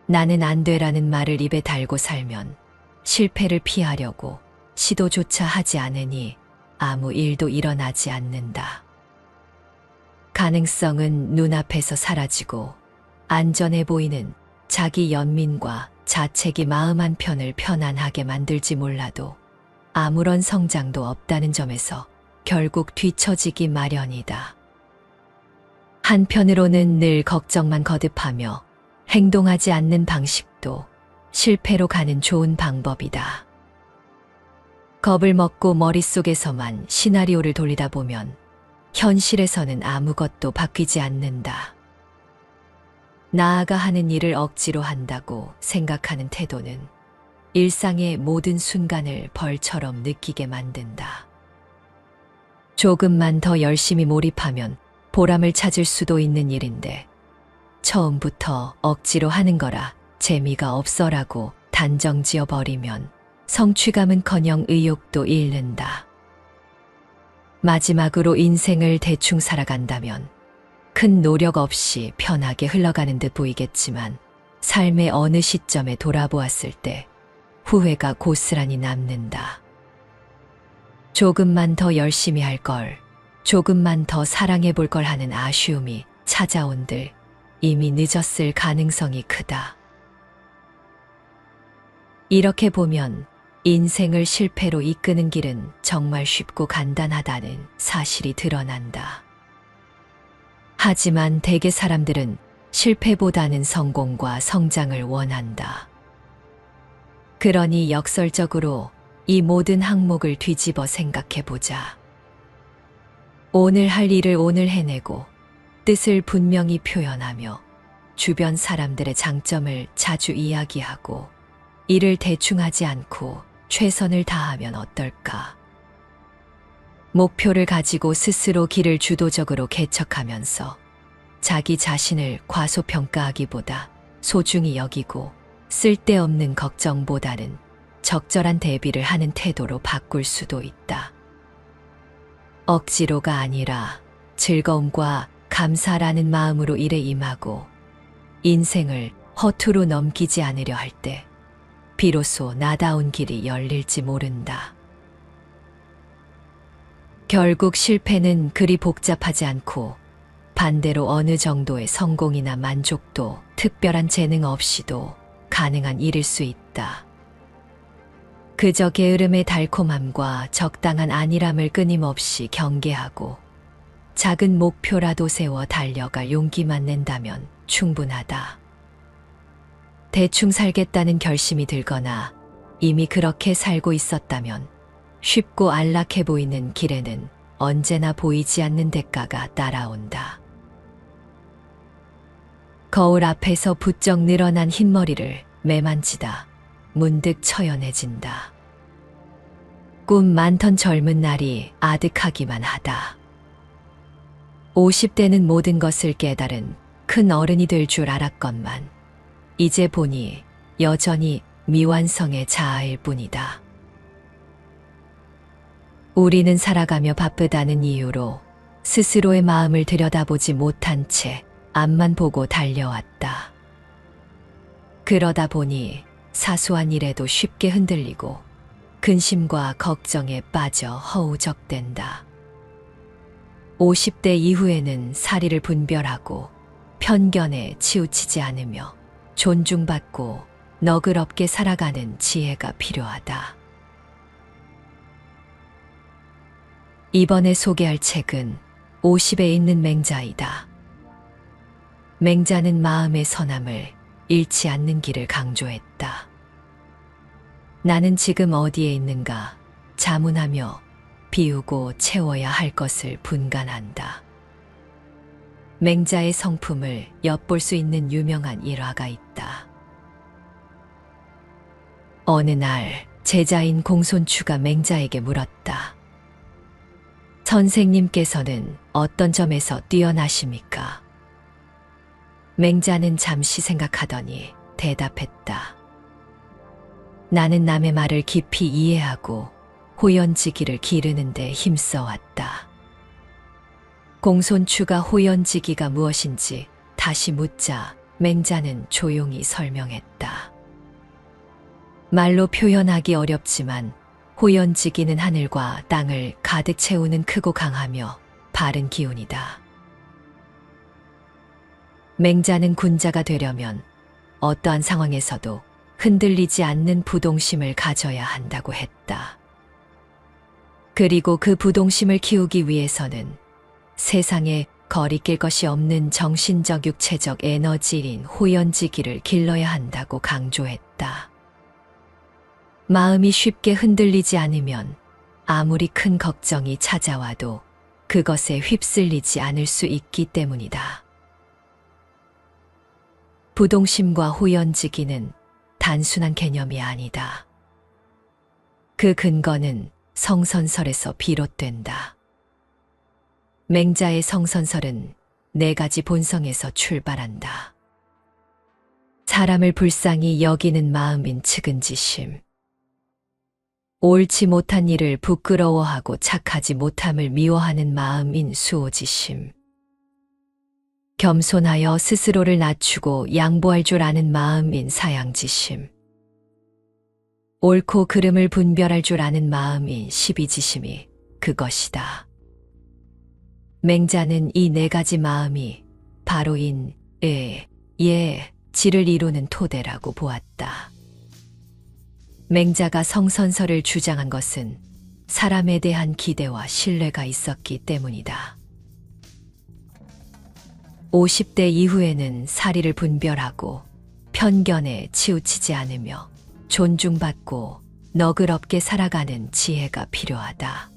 나는 안 돼라는 말을 입에 달고 살면 실패를 피하려고 시도조차 하지 않으니 아무 일도 일어나지 않는다. 가능성은 눈앞에서 사라지고 안전해 보이는 자기 연민과 자책이 마음 한편을 편안하게 만들지 몰라도 아무런 성장도 없다는 점에서 결국 뒤처지기 마련이다. 한편으로는 늘 걱정만 거듭하며 행동하지 않는 방식도 실패로 가는 좋은 방법이다. 겁을 먹고 머릿속에서만 시나리오를 돌리다 보면 현실에서는 아무것도 바뀌지 않는다. 나아가 하는 일을 억지로 한다고 생각하는 태도는 일상의 모든 순간을 벌처럼 느끼게 만든다. 조금만 더 열심히 몰입하면 보람을 찾을 수도 있는 일인데 처음부터 억지로 하는 거라 재미가 없어라고 단정 지어버리면 성취감은커녕 의욕도 잃는다. 마지막으로 인생을 대충 살아간다면 큰 노력 없이 편하게 흘러가는 듯 보이겠지만 삶의 어느 시점에 돌아보았을 때 후회가 고스란히 남는다. 조금만 더 열심히 할 걸, 조금만 더 사랑해 볼 걸 하는 아쉬움이 찾아온들 이미 늦었을 가능성이 크다. 이렇게 보면 인생을 실패로 이끄는 길은 정말 쉽고 간단하다는 사실이 드러난다. 하지만 대개 사람들은 실패보다는 성공과 성장을 원한다. 그러니 역설적으로 이 모든 항목을 뒤집어 생각해보자. 오늘 할 일을 오늘 해내고 뜻을 분명히 표현하며 주변 사람들의 장점을 자주 이야기하고 일을 대충 하지 않고 최선을 다하면 어떨까? 목표를 가지고 스스로 길을 주도적으로 개척하면서 자기 자신을 과소평가하기보다 소중히 여기고 쓸데없는 걱정보다는 적절한 대비를 하는 태도로 바꿀 수도 있다. 억지로가 아니라 즐거움과 감사라는 마음으로 일에 임하고 인생을 허투루 넘기지 않으려 할 때 비로소 나다운 길이 열릴지 모른다. 결국 실패는 그리 복잡하지 않고 반대로 어느 정도의 성공이나 만족도, 특별한 재능 없이도 가능한 일일 수 있다. 그저 게으름의 달콤함과 적당한 안일함을 끊임없이 경계하고 작은 목표라도 세워 달려갈 용기만 낸다면 충분하다. 대충 살겠다는 결심이 들거나 이미 그렇게 살고 있었다면 쉽고 안락해 보이는 길에는 언제나 보이지 않는 대가가 따라온다. 거울 앞에서 부쩍 늘어난 흰머리를 매만지다 문득 처연해진다. 꿈 많던 젊은 날이 아득하기만 하다. 50대는 모든 것을 깨달은 큰 어른이 될 줄 알았건만 이제 보니 여전히 미완성의 자아일 뿐이다. 우리는 살아가며 바쁘다는 이유로 스스로의 마음을 들여다보지 못한 채 앞만 보고 달려왔다. 그러다 보니 사소한 일에도 쉽게 흔들리고 근심과 걱정에 빠져 허우적댄다. 50대 이후에는 사리를 분별하고 편견에 치우치지 않으며 존중받고 너그럽게 살아가는 지혜가 필요하다. 이번에 소개할 책은 50에 있는 맹자이다. 맹자는 마음의 선함을 잃지 않는 길을 강조했다. 나는 지금 어디에 있는가 자문하며 비우고 채워야 할 것을 분간한다. 맹자의 성품을 엿볼 수 있는 유명한 일화가 있다. 어느 날 제자인 공손추가 맹자에게 물었다. 선생님께서는 어떤 점에서 뛰어나십니까? 맹자는 잠시 생각하더니 대답했다. 나는 남의 말을 깊이 이해하고 호연지기를 기르는 데 힘써왔다. 공손추가 호연지기가 무엇인지 다시 묻자 맹자는 조용히 설명했다. 말로 표현하기 어렵지만 호연지기는 하늘과 땅을 가득 채우는 크고 강하며 바른 기운이다. 맹자는 군자가 되려면 어떠한 상황에서도 흔들리지 않는 부동심을 가져야 한다고 했다. 그리고 그 부동심을 키우기 위해서는 세상에 거리낄 것이 없는 정신적 육체적 에너지인 호연지기를 길러야 한다고 강조했다. 마음이 쉽게 흔들리지 않으면 아무리 큰 걱정이 찾아와도 그것에 휩쓸리지 않을 수 있기 때문이다. 부동심과 후연지기는 단순한 개념이 아니다. 그 근거는 성선설에서 비롯된다. 맹자의 성선설은 네 가지 본성에서 출발한다. 사람을 불쌍히 여기는 마음인 측은지심, 옳지 못한 일을 부끄러워하고 착하지 못함을 미워하는 마음인 수오지심, 겸손하여 스스로를 낮추고 양보할 줄 아는 마음인 사양지심, 옳고 그름을 분별할 줄 아는 마음인 시비지심이 그것이다. 맹자는 이 네 가지 마음이 바로 인, 예, 지를 이루는 토대라고 보았다. 맹자가 성선설을 주장한 것은 사람에 대한 기대와 신뢰가 있었기 때문이다. 50대 이후에는 사리를 분별하고 편견에 치우치지 않으며 존중받고 너그럽게 살아가는 지혜가 필요하다.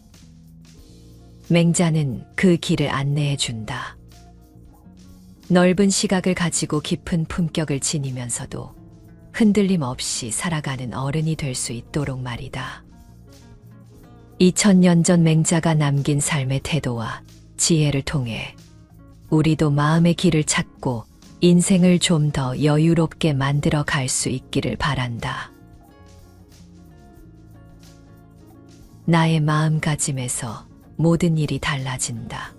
맹자는 그 길을 안내해 준다. 넓은 시각을 가지고 깊은 품격을 지니면서도 흔들림 없이 살아가는 어른이 될 수 있도록 말이다. 2000년 전 맹자가 남긴 삶의 태도와 지혜를 통해 우리도 마음의 길을 찾고 인생을 좀 더 여유롭게 만들어 갈 수 있기를 바란다. 나의 마음가짐에서 모든 일이 달라진다.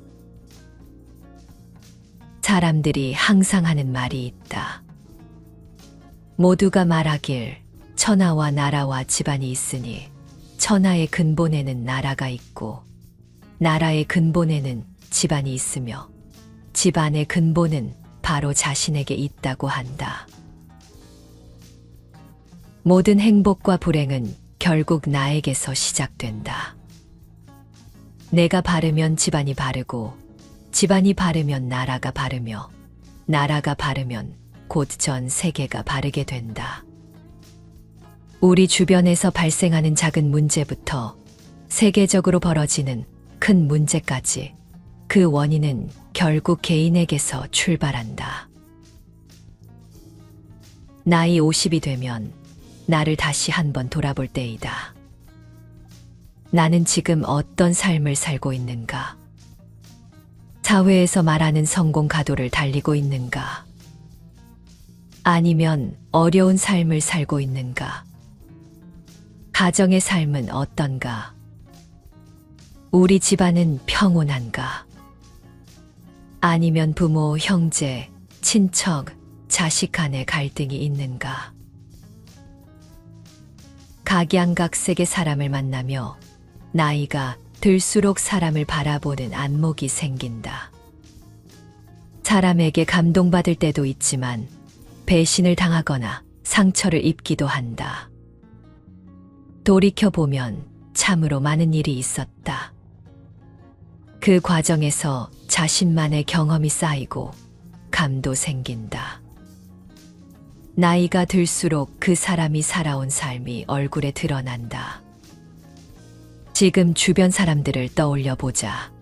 사람들이 항상 하는 말이 있다. 모두가 말하길 천하와 나라와 집안이 있으니 천하의 근본에는 나라가 있고 나라의 근본에는 집안이 있으며 집안의 근본은 바로 자신에게 있다고 한다. 모든 행복과 불행은 결국 나에게서 시작된다. 내가 바르면 집안이 바르고 집안이 바르면 나라가 바르며 나라가 바르면 곧 전 세계가 바르게 된다. 우리 주변에서 발생하는 작은 문제부터 세계적으로 벌어지는 큰 문제까지 그 원인은 결국 개인에게서 출발한다. 나이 50이 되면 나를 다시 한번 돌아볼 때이다. 나는 지금 어떤 삶을 살고 있는가? 사회에서 말하는 성공 가도를 달리고 있는가? 아니면 어려운 삶을 살고 있는가? 가정의 삶은 어떤가? 우리 집안은 평온한가? 아니면 부모, 형제, 친척, 자식 간의 갈등이 있는가? 각양각색의 사람을 만나며 나이가 들수록 사람을 바라보는 안목이 생긴다. 사람에게 감동받을 때도 있지만 배신을 당하거나 상처를 입기도 한다. 돌이켜보면 참으로 많은 일이 있었다. 그 과정에서 자신만의 경험이 쌓이고 감도 생긴다. 나이가 들수록 그 사람이 살아온 삶이 얼굴에 드러난다. 지금 주변 사람들을 떠올려 보자.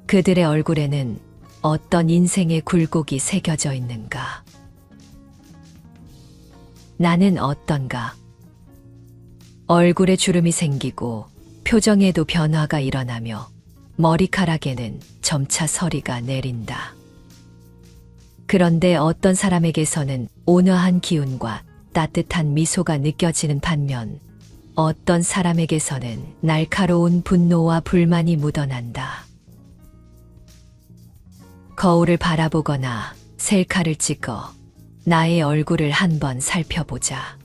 그들의 얼굴에는 어떤 인생의 굴곡이 새겨져 있는가? 나는 어떤가? 얼굴에 주름이 생기고 표정에도 변화가 일어나며 머리카락에는 점차 서리가 내린다. 그런데 어떤 사람에게서는 온화한 기운과 따뜻한 미소가 느껴지는 반면 어떤 사람에게서는 날카로운 분노와 불만이 묻어난다. 거울을 바라보거나 셀카를 찍어 나의 얼굴을 한번 살펴보자.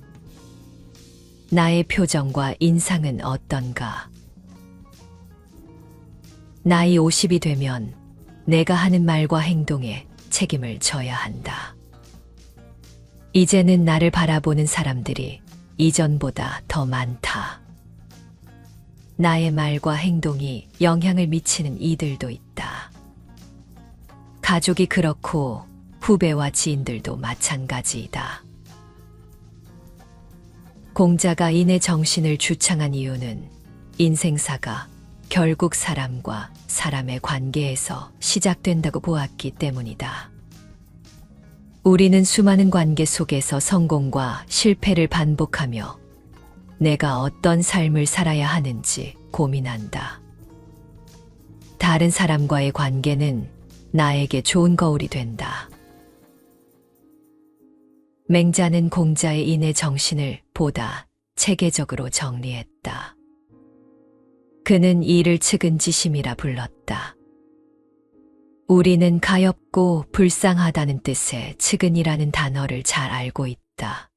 나의 표정과 인상은 어떤가? 나이 50이 되면 내가 하는 말과 행동에 책임을 져야 한다. 이제는 나를 바라보는 사람들이 이전보다 더 많다. 나의 말과 행동이 영향을 미치는 이들도 있다. 가족이 그렇고 후배와 지인들도 마찬가지이다. 공자가 인의 정신을 주창한 이유는 인생사가 결국 사람과 사람의 관계에서 시작된다고 보았기 때문이다. 우리는 수많은 관계 속에서 성공과 실패를 반복하며 내가 어떤 삶을 살아야 하는지 고민한다. 다른 사람과의 관계는 나에게 좋은 거울이 된다. 맹자는 공자의 인의 정신을 보다 체계적으로 정리했다. 그는 이를 측은지심이라 불렀다. 우리는 가엾고 불쌍하다는 뜻의 측은이라는 단어를 잘 알고 있다.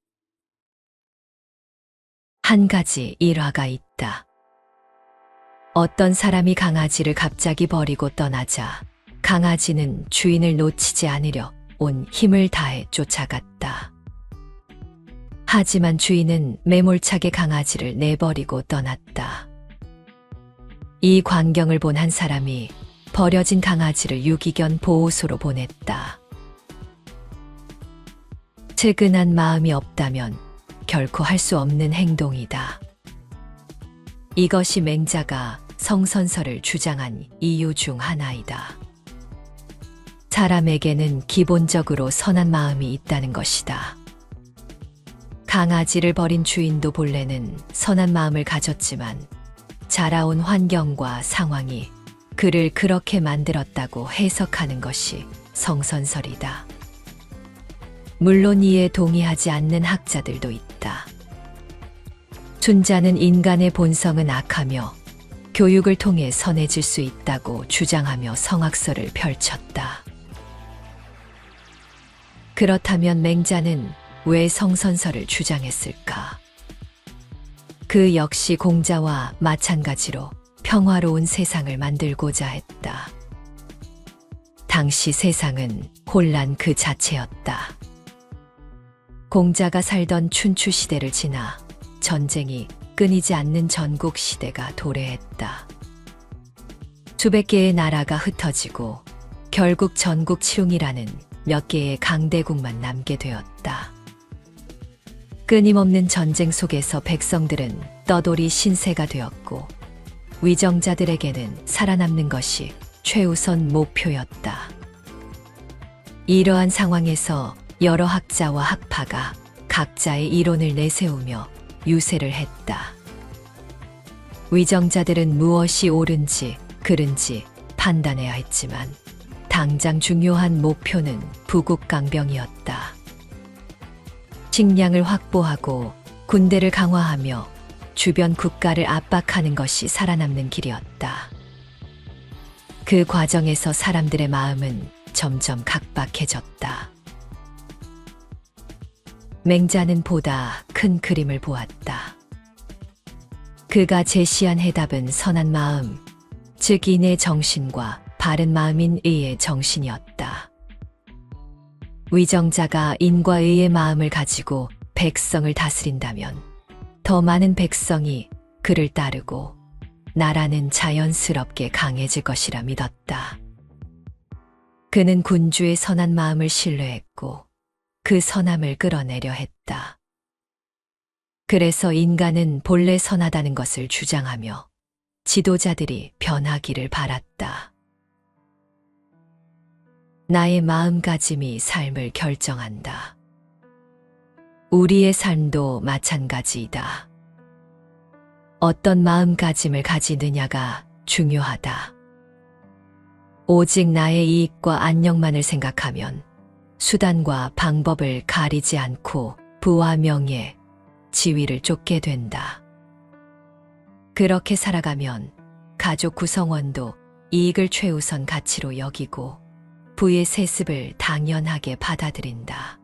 한 가지 일화가 있다. 어떤 사람이 강아지를 갑자기 버리고 떠나자 강아지는 주인을 놓치지 않으려 온 힘을 다해 쫓아갔다. 하지만 주인은 매몰차게 강아지를 내버리고 떠났다. 이 광경을 본 한 사람이 버려진 강아지를 유기견 보호소로 보냈다. 측은한 마음이 없다면 결코 할 수 없는 행동이다. 이것이 맹자가 성선설을 주장한 이유 중 하나이다. 사람에게는 기본적으로 선한 마음이 있다는 것이다. 강아지를 버린 주인도 본래는 선한 마음을 가졌지만 자라온 환경과 상황이 그를 그렇게 만들었다고 해석하는 것이 성선설이다. 물론 이에 동의하지 않는 학자들도 있다. 순자는 인간의 본성은 악하며 교육을 통해 선해질 수 있다고 주장하며 성악설을 펼쳤다. 그렇다면 맹자는 왜 성선설을 주장했을까? 그 역시 공자와 마찬가지로 평화로운 세상을 만들고자 했다. 당시 세상은 혼란 그 자체였다. 공자가 살던 춘추 시대를 지나 전쟁이 끊이지 않는 전국 시대가 도래했다. 수백 개의 나라가 흩어지고 결국 전국 칠웅이라는 몇 개의 강대국만 남게 되었다. 끊임없는 전쟁 속에서 백성들은 떠돌이 신세가 되었고 위정자들에게는 살아남는 것이 최우선 목표였다. 이러한 상황에서 여러 학자와 학파가 각자의 이론을 내세우며 유세를 했다. 위정자들은 무엇이 옳은지 그른지 판단해야 했지만 당장 중요한 목표는 부국강병이었다. 식량을 확보하고 군대를 강화하며 주변 국가를 압박하는 것이 살아남는 길이었다. 그 과정에서 사람들의 마음은 점점 각박해졌다. 맹자는 보다 큰 그림을 보았다. 그가 제시한 해답은 선한 마음, 즉 인의 정신과 바른 마음인 의의 정신이었다. 위정자가 인과 의의 마음을 가지고 백성을 다스린다면 더 많은 백성이 그를 따르고 나라는 자연스럽게 강해질 것이라 믿었다. 그는 군주의 선한 마음을 신뢰했고 그 선함을 끌어내려 했다. 그래서 인간은 본래 선하다는 것을 주장하며 지도자들이 변하기를 바랐다. 나의 마음가짐이 삶을 결정한다. 우리의 삶도 마찬가지이다. 어떤 마음가짐을 가지느냐가 중요하다. 오직 나의 이익과 안녕만을 생각하면 수단과 방법을 가리지 않고 부와 명예, 지위를 쫓게 된다. 그렇게 살아가면 가족 구성원도 이익을 최우선 가치로 여기고 부의 세습을 당연하게 받아들인다.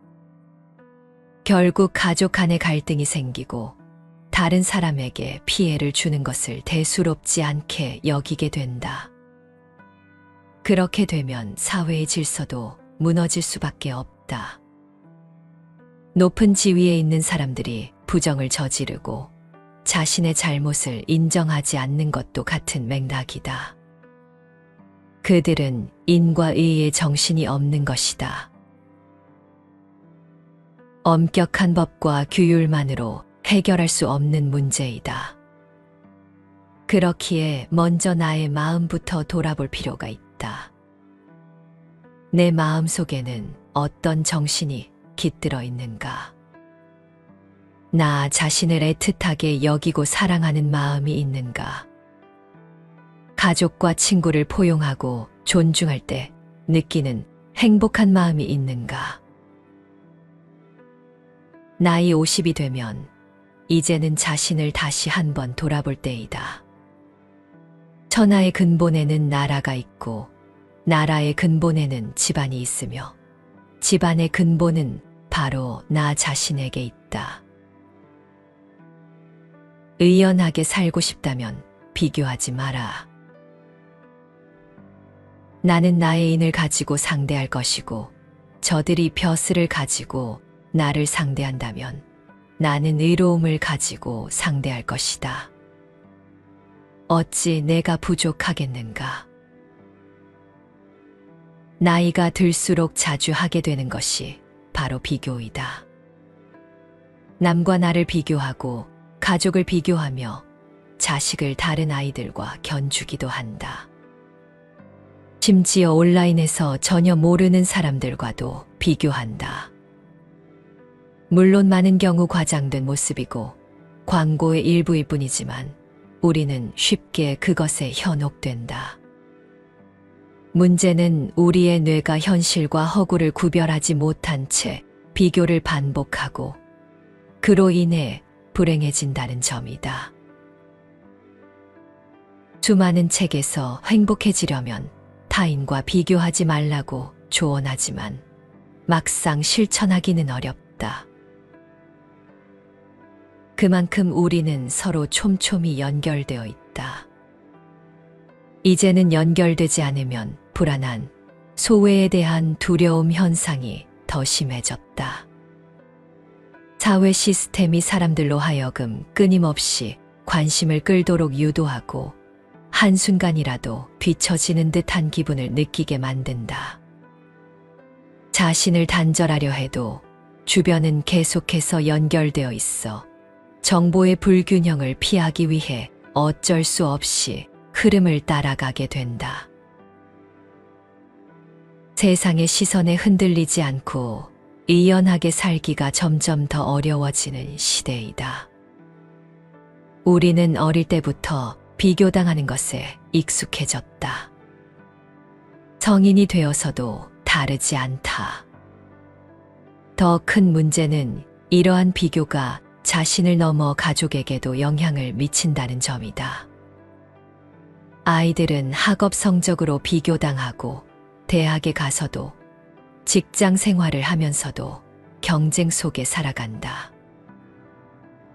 결국 가족 간의 갈등이 생기고 다른 사람에게 피해를 주는 것을 대수롭지 않게 여기게 된다. 그렇게 되면 사회의 질서도 무너질 수밖에 없다. 높은 지위에 있는 사람들이 부정을 저지르고 자신의 잘못을 인정하지 않는 것도 같은 맥락이다. 그들은 인과 의의 정신이 없는 것이다. 엄격한 법과 규율만으로 해결할 수 없는 문제이다. 그렇기에 먼저 나의 마음부터 돌아볼 필요가 있다. 내 마음 속에는 어떤 정신이 깃들어 있는가? 나 자신을 애틋하게 여기고 사랑하는 마음이 있는가? 가족과 친구를 포용하고 존중할 때 느끼는 행복한 마음이 있는가? 나이 50이 되면 이제는 자신을 다시 한번 돌아볼 때이다. 천하의 근본에는 나라가 있고 나라의 근본에는 집안이 있으며 집안의 근본은 바로 나 자신에게 있다. 의연하게 살고 싶다면 비교하지 마라. 나는 나의 인을 가지고 상대할 것이고 저들이 벼슬을 가지고 나를 상대한다면 나는 의로움을 가지고 상대할 것이다. 어찌 내가 부족하겠는가? 나이가 들수록 자주 하게 되는 것이 바로 비교이다. 남과 나를 비교하고 가족을 비교하며 자식을 다른 아이들과 견주기도 한다. 심지어 온라인에서 전혀 모르는 사람들과도 비교한다. 물론 많은 경우 과장된 모습이고 광고의 일부일 뿐이지만 우리는 쉽게 그것에 현혹된다. 문제는 우리의 뇌가 현실과 허구를 구별하지 못한 채 비교를 반복하고 그로 인해 불행해진다는 점이다. 수많은 책에서 행복해지려면 타인과 비교하지 말라고 조언하지만 막상 실천하기는 어렵다. 그만큼 우리는 서로 촘촘히 연결되어 있다. 이제는 연결되지 않으면 불안한 소외에 대한 두려움 현상이 더 심해졌다. 사회 시스템이 사람들로 하여금 끊임없이 관심을 끌도록 유도하고 한순간이라도 뒤처지는 듯한 기분을 느끼게 만든다. 자신을 단절하려 해도 주변은 계속해서 연결되어 있어 정보의 불균형을 피하기 위해 어쩔 수 없이 흐름을 따라가게 된다. 세상의 시선에 흔들리지 않고 의연하게 살기가 점점 더 어려워지는 시대이다. 우리는 어릴 때부터 비교당하는 것에 익숙해졌다. 성인이 되어서도 다르지 않다. 더 큰 문제는 이러한 비교가 자신을 넘어 가족에게도 영향을 미친다는 점이다. 아이들은 학업 성적으로 비교당하고 대학에 가서도 직장 생활을 하면서도 경쟁 속에 살아간다.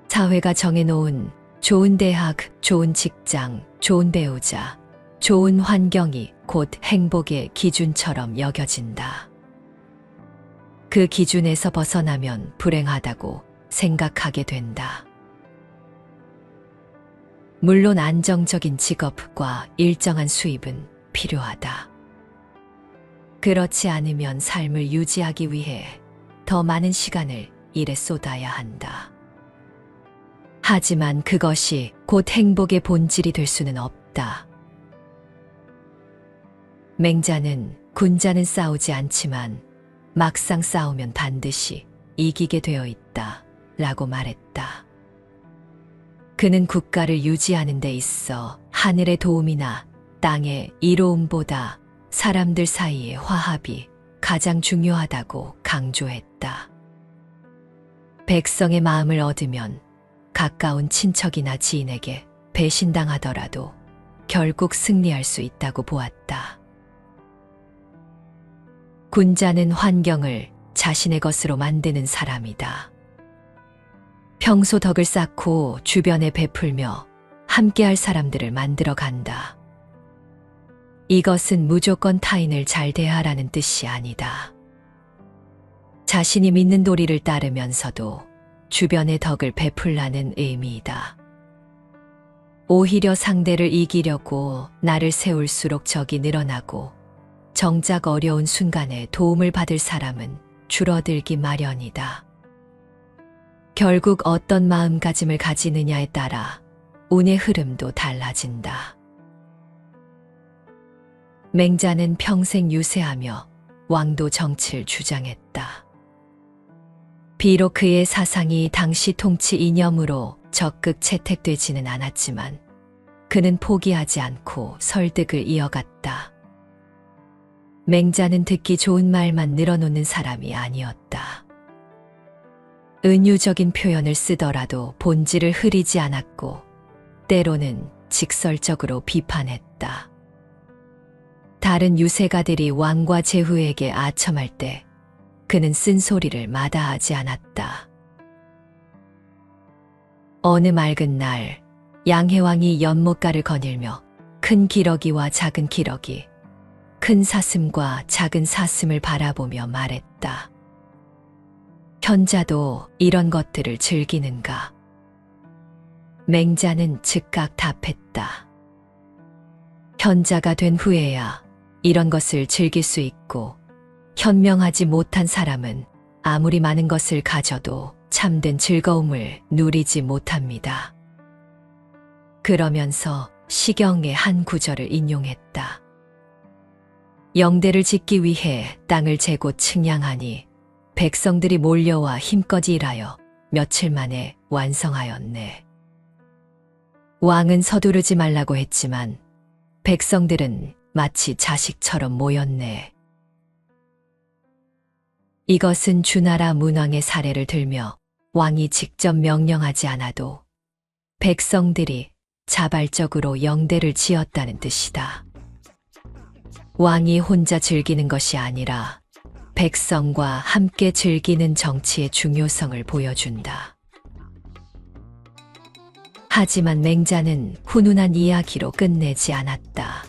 사회가 정해놓은 좋은 대학, 좋은 직장, 좋은 배우자, 좋은 환경이 곧 행복의 기준처럼 여겨진다. 그 기준에서 벗어나면 불행하다고 생각하게 된다. 물론 안정적인 직업과 일정한 수입은 필요하다. 그렇지 않으면 삶을 유지하기 위해 더 많은 시간을 일에 쏟아야 한다. 하지만 그것이 곧 행복의 본질이 될 수는 없다. 맹자는 군자는 싸우지 않지만 막상 싸우면 반드시 이기게 되어 있다 라고 말했다. 그는 국가를 유지하는 데 있어 하늘의 도움이나 땅의 이로움보다 사람들 사이의 화합이 가장 중요하다고 강조했다. 백성의 마음을 얻으면 가까운 친척이나 지인에게 배신당하더라도 결국 승리할 수 있다고 보았다. 군자는 환경을 자신의 것으로 만드는 사람이다. 평소 덕을 쌓고 주변에 베풀며 함께할 사람들을 만들어 간다. 이것은 무조건 타인을 잘 대하라는 뜻이 아니다. 자신이 믿는 도리를 따르면서도 주변의 덕을 베풀라는 의미이다. 오히려 상대를 이기려고 나를 세울수록 적이 늘어나고 정작 어려운 순간에 도움을 받을 사람은 줄어들기 마련이다. 결국 어떤 마음가짐을 가지느냐에 따라 운의 흐름도 달라진다. 맹자는 평생 유세하며 왕도 정치를 주장했다. 비록 그의 사상이 당시 통치 이념으로 적극 채택되지는 않았지만 그는 포기하지 않고 설득을 이어갔다. 맹자는 듣기 좋은 말만 늘어놓는 사람이 아니었다. 은유적인 표현을 쓰더라도 본질을 흐리지 않았고 때로는 직설적으로 비판했다. 다른 유세가들이 왕과 제후에게 아첨할 때 그는 쓴소리를 마다하지 않았다. 어느 맑은 날 양해왕이 연못가를 거닐며 큰 기러기와 작은 기러기, 큰 사슴과 작은 사슴을 바라보며 말했다. 현자도 이런 것들을 즐기는가? 맹자는 즉각 답했다. 현자가 된 후에야 이런 것을 즐길 수 있고 현명하지 못한 사람은 아무리 많은 것을 가져도 참된 즐거움을 누리지 못합니다. 그러면서 시경의 한 구절을 인용했다. 영대를 짓기 위해 땅을 재고 측량하니 백성들이 몰려와 힘껏 일하여 며칠 만에 완성하였네. 왕은 서두르지 말라고 했지만 백성들은 마치 자식처럼 모였네. 이것은 주나라 문왕의 사례를 들며 왕이 직접 명령하지 않아도 백성들이 자발적으로 영대를 지었다는 뜻이다. 왕이 혼자 즐기는 것이 아니라 백성과 함께 즐기는 정치의 중요성을 보여준다. 하지만 맹자는 훈훈한 이야기로 끝내지 않았다.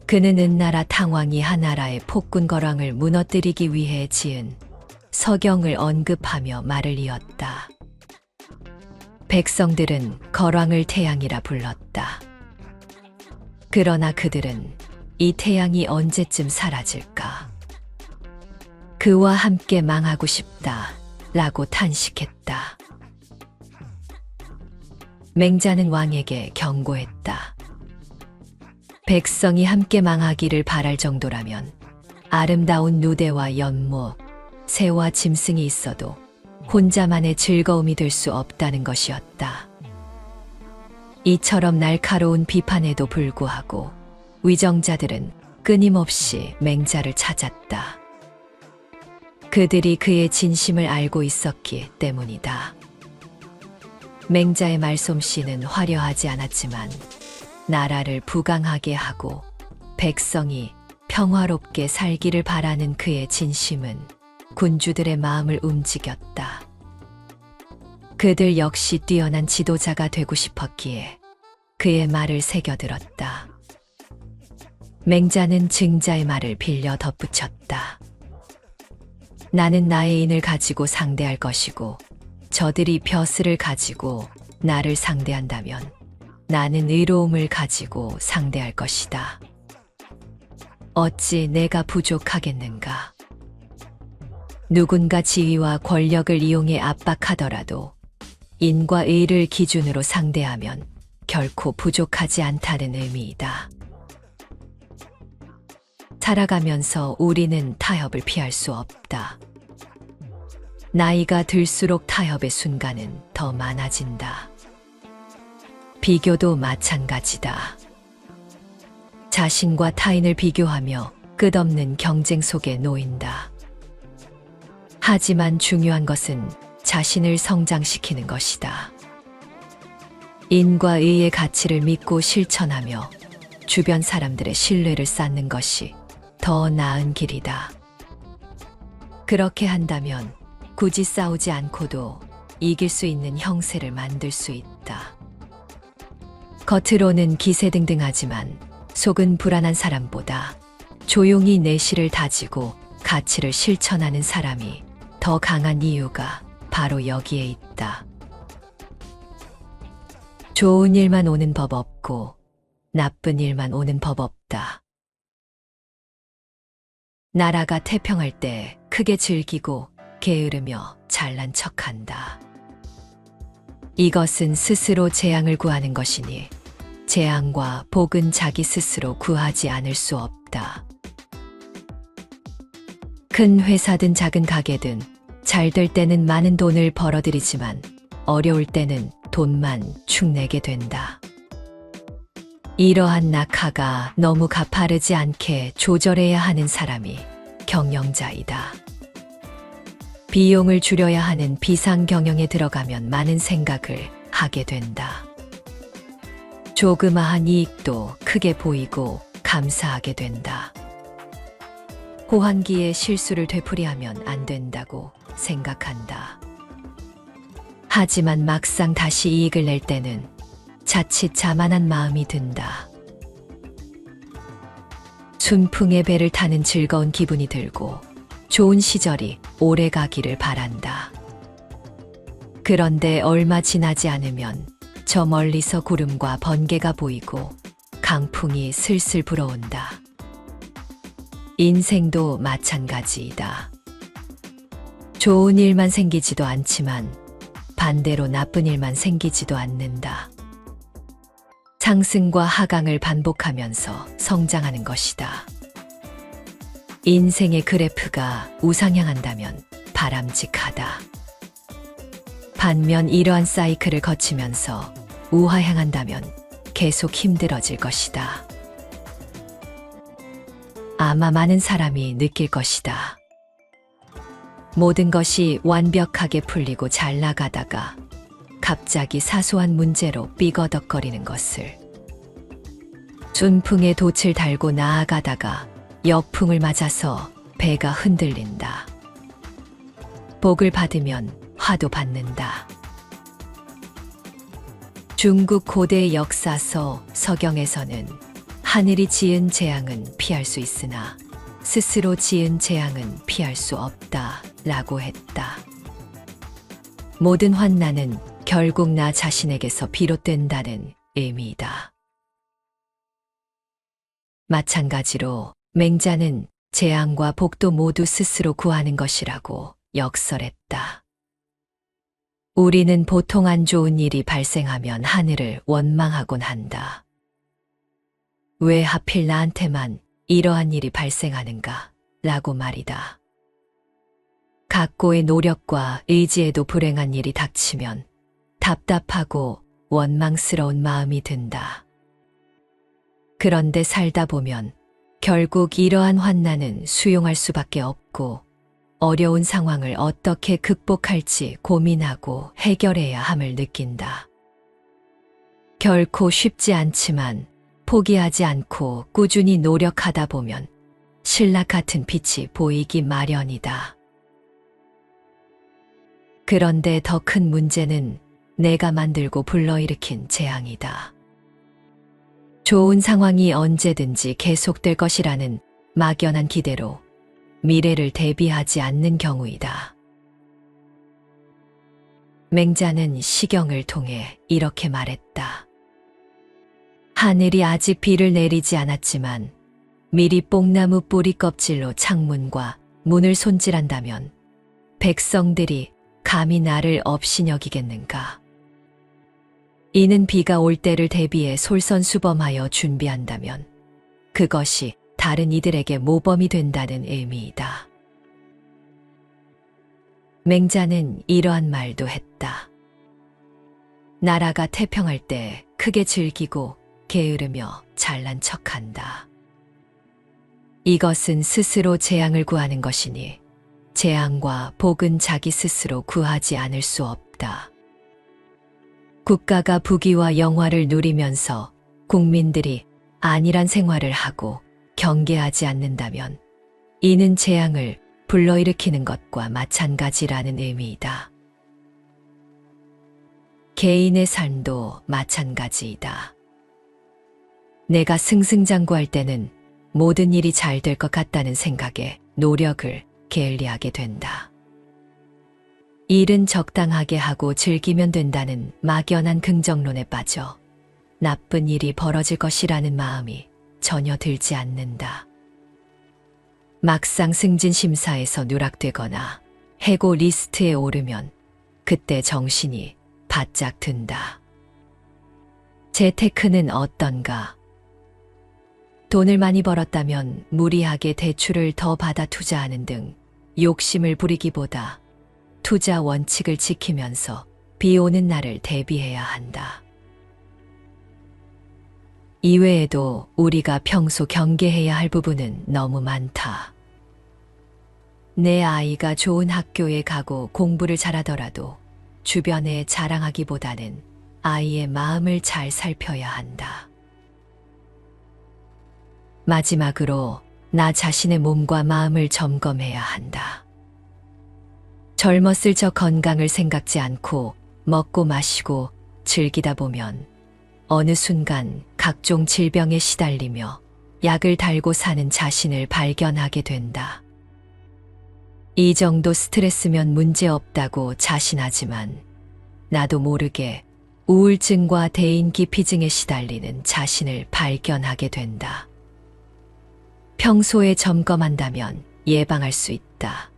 그는 은나라 탕왕이 하나라의 폭군 거랑을 무너뜨리기 위해 지은 서경을 언급하며 말을 이었다. 백성들은 거랑을 태양이라 불렀다. 그러나 그들은 이 태양이 언제쯤 사라질까? 그와 함께 망하고 싶다 라고 탄식했다. 맹자는 왕에게 경고했다. 백성이 함께 망하기를 바랄 정도라면 아름다운 누대와 연못, 새와 짐승이 있어도 혼자만의 즐거움이 될 수 없다는 것이었다. 이처럼 날카로운 비판에도 불구하고 위정자들은 끊임없이 맹자를 찾았다. 그들이 그의 진심을 알고 있었기 때문이다. 맹자의 말솜씨는 화려하지 않았지만 나라를 부강하게 하고 백성이 평화롭게 살기를 바라는 그의 진심은 군주들의 마음을 움직였다. 그들 역시 뛰어난 지도자가 되고 싶었기에 그의 말을 새겨들었다. 맹자는 증자의 말을 빌려 덧붙였다. 나는 나의 인을 가지고 상대할 것이고 저들이 벼슬을 가지고 나를 상대한다면 나는 의로움을 가지고 상대할 것이다. 어찌 내가 부족하겠는가? 누군가 지위와 권력을 이용해 압박하더라도 인과 의를 기준으로 상대하면 결코 부족하지 않다는 의미이다. 살아가면서 우리는 타협을 피할 수 없다. 나이가 들수록 타협의 순간은 더 많아진다. 비교도 마찬가지다. 자신과 타인을 비교하며 끝없는 경쟁 속에 놓인다. 하지만 중요한 것은 자신을 성장시키는 것이다. 인과 의의 가치를 믿고 실천하며 주변 사람들의 신뢰를 쌓는 것이 더 나은 길이다. 그렇게 한다면 굳이 싸우지 않고도 이길 수 있는 형세를 만들 수 있다. 겉으로는 기세등등하지만 속은 불안한 사람보다 조용히 내실을 다지고 가치를 실천하는 사람이 더 강한 이유가 바로 여기에 있다. 좋은 일만 오는 법 없고 나쁜 일만 오는 법 없다. 나라가 태평할 때 크게 즐기고 게으르며 잘난 척한다. 이것은 스스로 재앙을 구하는 것이니 재앙과 복은 자기 스스로 구하지 않을 수 없다. 큰 회사든 작은 가게든 잘 될 때는 많은 돈을 벌어들이지만 어려울 때는 돈만 축내게 된다. 이러한 낙하가 너무 가파르지 않게 조절해야 하는 사람이 경영자이다. 비용을 줄여야 하는 비상경영에 들어가면 많은 생각을 하게 된다. 조그마한 이익도 크게 보이고 감사하게 된다. 호황기에 실수를 되풀이하면 안 된다고 생각한다. 하지만 막상 다시 이익을 낼 때는 자칫 자만한 마음이 든다. 순풍의 배를 타는 즐거운 기분이 들고 좋은 시절이 오래 가기를 바란다. 그런데 얼마 지나지 않으면 저 멀리서 구름과 번개가 보이고 강풍이 슬슬 불어온다. 인생도 마찬가지이다. 좋은 일만 생기지도 않지만 반대로 나쁜 일만 생기지도 않는다. 상승과 하강을 반복하면서 성장하는 것이다. 인생의 그래프가 우상향한다면 바람직하다. 반면 이러한 사이클을 거치면서 우하향한다면 계속 힘들어질 것이다. 아마 많은 사람이 느낄 것이다. 모든 것이 완벽하게 풀리고 잘 나가다가 갑자기 사소한 문제로 삐거덕거리는 것을. 순풍에 돛을 달고 나아가다가 역풍을 맞아서 배가 흔들린다. 복을 받으면 화도 받는다. 중국 고대 역사서 서경에서는 하늘이 지은 재앙은 피할 수 있으나 스스로 지은 재앙은 피할 수 없다 라고 했다. 모든 환난은 결국 나 자신에게서 비롯된다는 의미이다. 마찬가지로 맹자는 재앙과 복도 모두 스스로 구하는 것이라고 역설했다. 우리는 보통 안 좋은 일이 발생하면 하늘을 원망하곤 한다. 왜 하필 나한테만 이러한 일이 발생하는가 라고 말이다. 각고의 노력과 의지에도 불행한 일이 닥치면 답답하고 원망스러운 마음이 든다. 그런데 살다 보면 결국 이러한 환난은 수용할 수밖에 없고 어려운 상황을 어떻게 극복할지 고민하고 해결해야 함을 느낀다. 결코 쉽지 않지만 포기하지 않고 꾸준히 노력하다 보면 신라 같은 빛이 보이기 마련이다. 그런데 더 큰 문제는 내가 만들고 불러일으킨 재앙이다. 좋은 상황이 언제든지 계속될 것이라는 막연한 기대로 미래를 대비하지 않는 경우이다. 맹자는 시경을 통해 이렇게 말했다. 하늘이 아직 비를 내리지 않았지만 미리 뽕나무 뿌리 껍질로 창문과 문을 손질한다면 백성들이 감히 나를 업신여기겠는가. 이는 비가 올 때를 대비해 솔선수범하여 준비한다면 그것이 다른 이들에게 모범이 된다는 의미이다. 맹자는 이러한 말도 했다. 나라가 태평할 때 크게 즐기고 게으르며 잘난 척한다. 이것은 스스로 재앙을 구하는 것이니 재앙과 복은 자기 스스로 구하지 않을 수 없다. 국가가 부귀와 영화를 누리면서 국민들이 안일한 생활을 하고 경계하지 않는다면 이는 재앙을 불러일으키는 것과 마찬가지라는 의미이다. 개인의 삶도 마찬가지이다. 내가 승승장구할 때는 모든 일이 잘 될 것 같다는 생각에 노력을 게을리하게 된다. 일은 적당하게 하고 즐기면 된다는 막연한 긍정론에 빠져 나쁜 일이 벌어질 것이라는 마음이 전혀 들지 않는다. 막상 승진 심사에서 누락되거나 해고 리스트에 오르면 그때 정신이 바짝 든다. 재테크는 어떤가? 돈을 많이 벌었다면 무리하게 대출을 더 받아 투자하는 등 욕심을 부리기보다 투자 원칙을 지키면서 비 오는 날을 대비해야 한다. 이외에도 우리가 평소 경계해야 할 부분은 너무 많다. 내 아이가 좋은 학교에 가고 공부를 잘하더라도 주변에 자랑하기보다는 아이의 마음을 잘 살펴야 한다. 마지막으로 나 자신의 몸과 마음을 점검해야 한다. 젊었을 적 건강을 생각지 않고 먹고 마시고 즐기다 보면 어느 순간 각종 질병에 시달리며 약을 달고 사는 자신을 발견하게 된다. 이 정도 스트레스면 문제 없다고 자신하지만 나도 모르게 우울증과 대인기피증에 시달리는 자신을 발견하게 된다. 평소에 점검한다면 예방할 수 있다.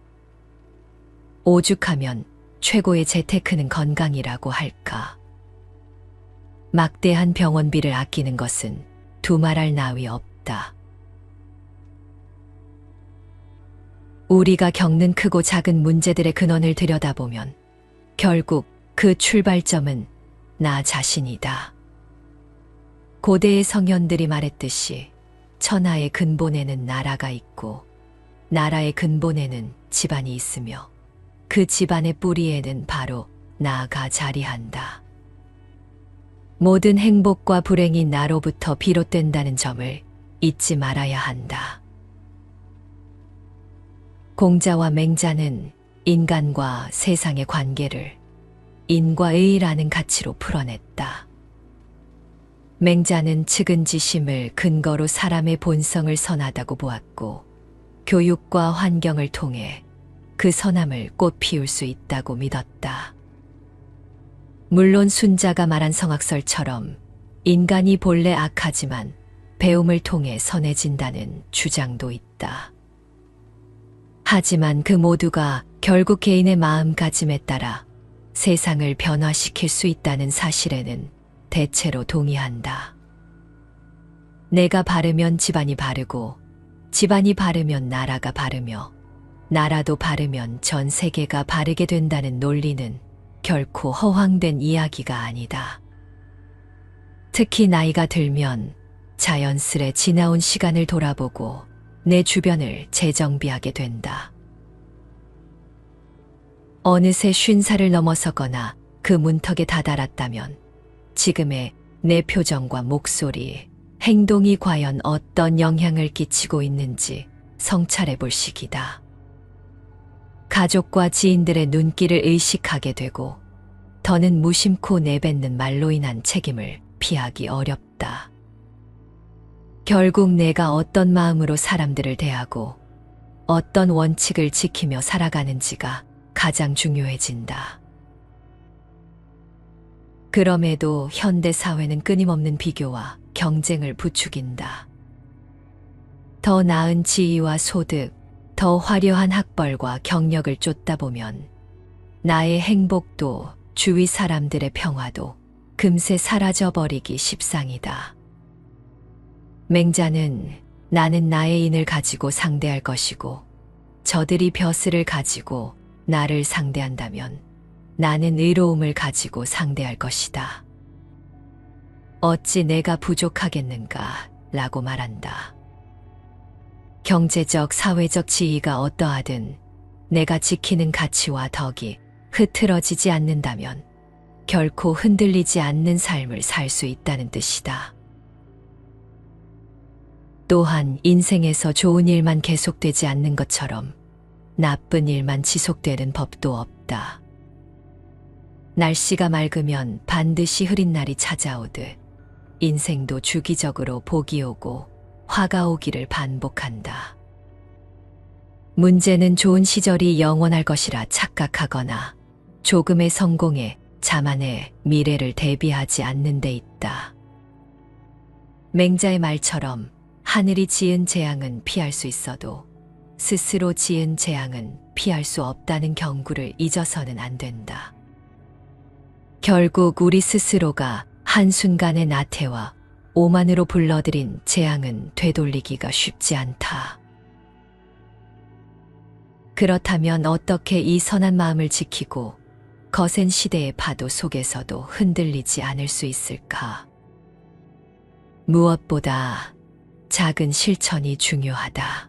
오죽하면 최고의 재테크는 건강이라고 할까. 막대한 병원비를 아끼는 것은 두말할 나위 없다. 우리가 겪는 크고 작은 문제들의 근원을 들여다보면 결국 그 출발점은 나 자신이다. 고대의 성현들이 말했듯이 천하의 근본에는 나라가 있고 나라의 근본에는 집안이 있으며 그 집안의 뿌리에는 바로 나가 자리한다. 모든 행복과 불행이 나로부터 비롯된다는 점을 잊지 말아야 한다. 공자와 맹자는 인간과 세상의 관계를 인과 의라는 가치로 풀어냈다. 맹자는 측은지심을 근거로 사람의 본성을 선하다고 보았고 교육과 환경을 통해 그 선함을 꽃 피울 수 있다고 믿었다. 물론 순자가 말한 성악설처럼 인간이 본래 악하지만 배움을 통해 선해진다는 주장도 있다. 하지만 그 모두가 결국 개인의 마음가짐에 따라 세상을 변화시킬 수 있다는 사실에는 대체로 동의한다. 내가 바르면 집안이 바르고 집안이 바르면 나라가 바르며 나라도 바르면 전 세계가 바르게 된다는 논리는 결코 허황된 이야기가 아니다. 특히 나이가 들면 자연스레 지나온 시간을 돌아보고 내 주변을 재정비하게 된다. 어느새 50살을 넘어서거나 그 문턱에 다다랐다면 지금의 내 표정과 목소리, 행동이 과연 어떤 영향을 끼치고 있는지 성찰해 볼 시기다. 가족과 지인들의 눈길을 의식하게 되고 더는 무심코 내뱉는 말로 인한 책임을 피하기 어렵다. 결국 내가 어떤 마음으로 사람들을 대하고 어떤 원칙을 지키며 살아가는지가 가장 중요해진다. 그럼에도 현대 사회는 끊임없는 비교와 경쟁을 부추긴다. 더 나은 지위와 소득, 더 화려한 학벌과 경력을 쫓다 보면 나의 행복도 주위 사람들의 평화도 금세 사라져버리기 십상이다. 맹자는 나는 나의 인을 가지고 상대할 것이고 저들이 벼슬을 가지고 나를 상대한다면 나는 의로움을 가지고 상대할 것이다. 어찌 내가 부족하겠는가 라고 말한다. 경제적, 사회적 지위가 어떠하든 내가 지키는 가치와 덕이 흐트러지지 않는다면 결코 흔들리지 않는 삶을 살 수 있다는 뜻이다. 또한 인생에서 좋은 일만 계속되지 않는 것처럼 나쁜 일만 지속되는 법도 없다. 날씨가 맑으면 반드시 흐린 날이 찾아오듯 인생도 주기적으로 복이 오고 화가 오기를 반복한다. 문제는 좋은 시절이 영원할 것이라 착각하거나 조금의 성공에 자만의 미래를 대비하지 않는 데 있다. 맹자의 말처럼 하늘이 지은 재앙은 피할 수 있어도 스스로 지은 재앙은 피할 수 없다는 경구를 잊어서는 안 된다. 결국 우리 스스로가 한순간의 나태와 오만으로 불러들인 재앙은 되돌리기가 쉽지 않다. 그렇다면 어떻게 이 선한 마음을 지키고 거센 시대의 파도 속에서도 흔들리지 않을 수 있을까? 무엇보다 작은 실천이 중요하다.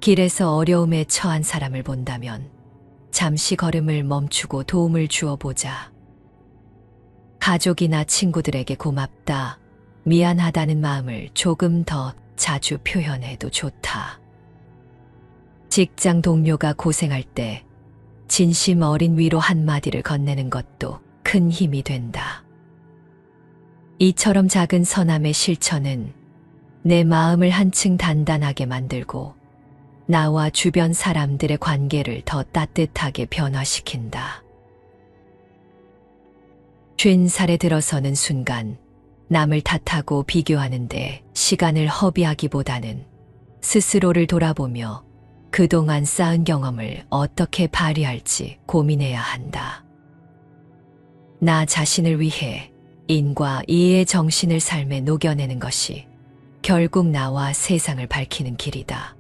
길에서 어려움에 처한 사람을 본다면 잠시 걸음을 멈추고 도움을 주어 보자. 가족이나 친구들에게 고맙다, 미안하다는 마음을 조금 더 자주 표현해도 좋다. 직장 동료가 고생할 때 진심 어린 위로 한마디를 건네는 것도 큰 힘이 된다. 이처럼 작은 선함의 실천은 내 마음을 한층 단단하게 만들고 나와 주변 사람들의 관계를 더 따뜻하게 변화시킨다. 50살에 들어서는 순간 남을 탓하고 비교하는데 시간을 허비하기보다는 스스로를 돌아보며 그동안 쌓은 경험을 어떻게 발휘할지 고민해야 한다. 나 자신을 위해 인과 이의 정신을 삶에 녹여내는 것이 결국 나와 세상을 밝히는 길이다.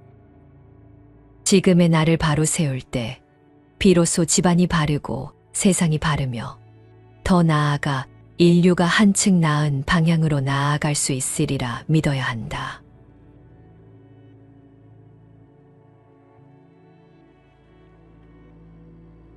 지금의 나를 바로 세울 때 비로소 집안이 바르고 세상이 바르며 더 나아가 인류가 한층 나은 방향으로 나아갈 수 있으리라 믿어야 한다.